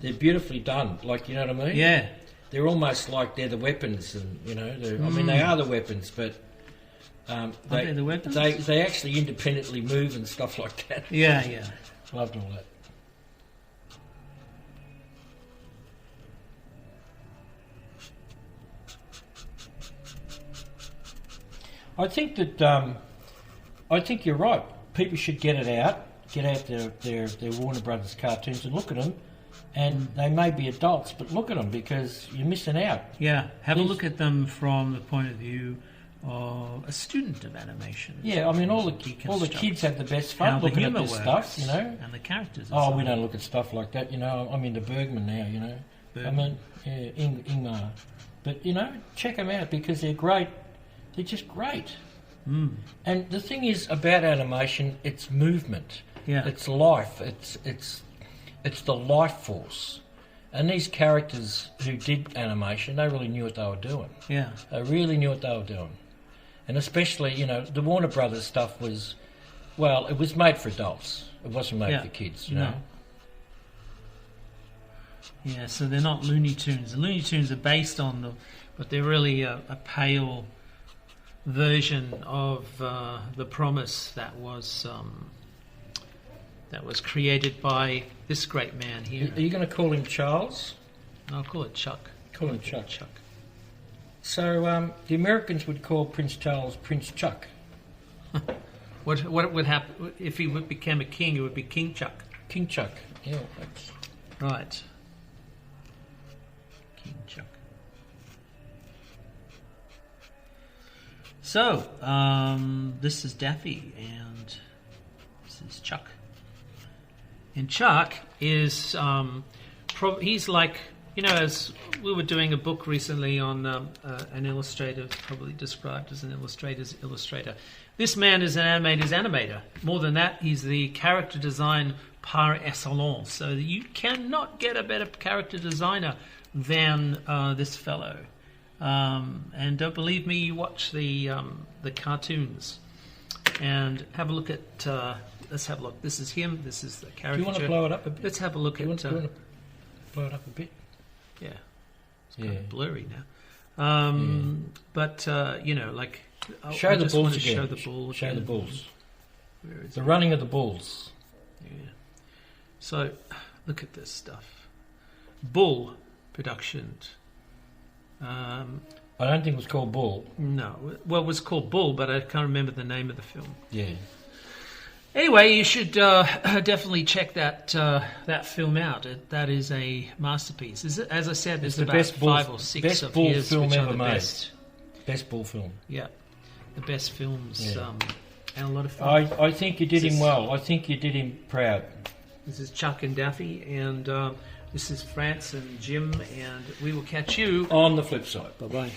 They're beautifully done. Like, you know what I mean? Yeah. They're almost like they're the weapons, and you know, I mean, they are the weapons, but they the weapons? They actually independently move and stuff like that. Yeah. Loved all that. I think that I think you're right. People should get out their Warner Brothers cartoons and look at them. And they may be adults, but look at them because you're missing out. Yeah, have a look at them from the point of view of a student of animation. Yeah, I mean, all the kids have the best fun looking at this stuff, you know. And the characters. Oh, we don't look at stuff like that, you know. I'm into Bergman now, you know. Bergman. I mean, yeah, Ingmar. But, you know, check them out because they're great. They're just great. And the thing is about animation, it's movement. Yeah. It's life. It's the life force. And these characters who did animation, they really knew what they were doing. Yeah. They really knew what they were doing. And especially, you know, the Warner Brothers stuff was, well, it was made for adults. It wasn't made for kids, you know. Yeah, so they're not Looney Tunes. The Looney Tunes are based on them, but they're really a pale version of the promise that was created by this great man here. Are you going to call him Charles? I'll call it Chuck. Call him Chuck. Chuck. So the Americans would call Prince Charles Prince Chuck. What would happen if he became a king? It would be King Chuck. King Chuck. Yeah. That's... Right. King Chuck. So this is Daffy and this is Chuck. And Chuck is he's like You know, as we were doing a book recently on an illustrator, probably described as an illustrator's illustrator. This man is an animator's animator. More than that, he's the character design par excellence. So you cannot get a better character designer than this fellow. And don't believe me, you watch the cartoons and have a look at. Let's have a look. This is him. This is the caricature. Do you want to blow it up a bit? Let's have a look Do you at. want to blow it up a bit? Yeah, it's kind of blurry now. But you know, like show I the just bulls want to again. show the bull. Show the bulls. Where is The it? running of the bulls. Yeah. So look at this stuff. Bull production. I don't think it was called Bull. No, well, it was called Bull, but I can't remember the name of the film. Yeah. Anyway, you should definitely check that film out. That is a masterpiece. As I said, there's the about best bull- 5 or 6 best of bull his film which are ever the made. best. Best bull film. Yeah, the best films, Yeah. and a lot of fun. I think you did him well. I think you did him proud. This is Chuck and Daffy, and this is Frantz and Jim, and we will catch you On the flip side. Bye-bye.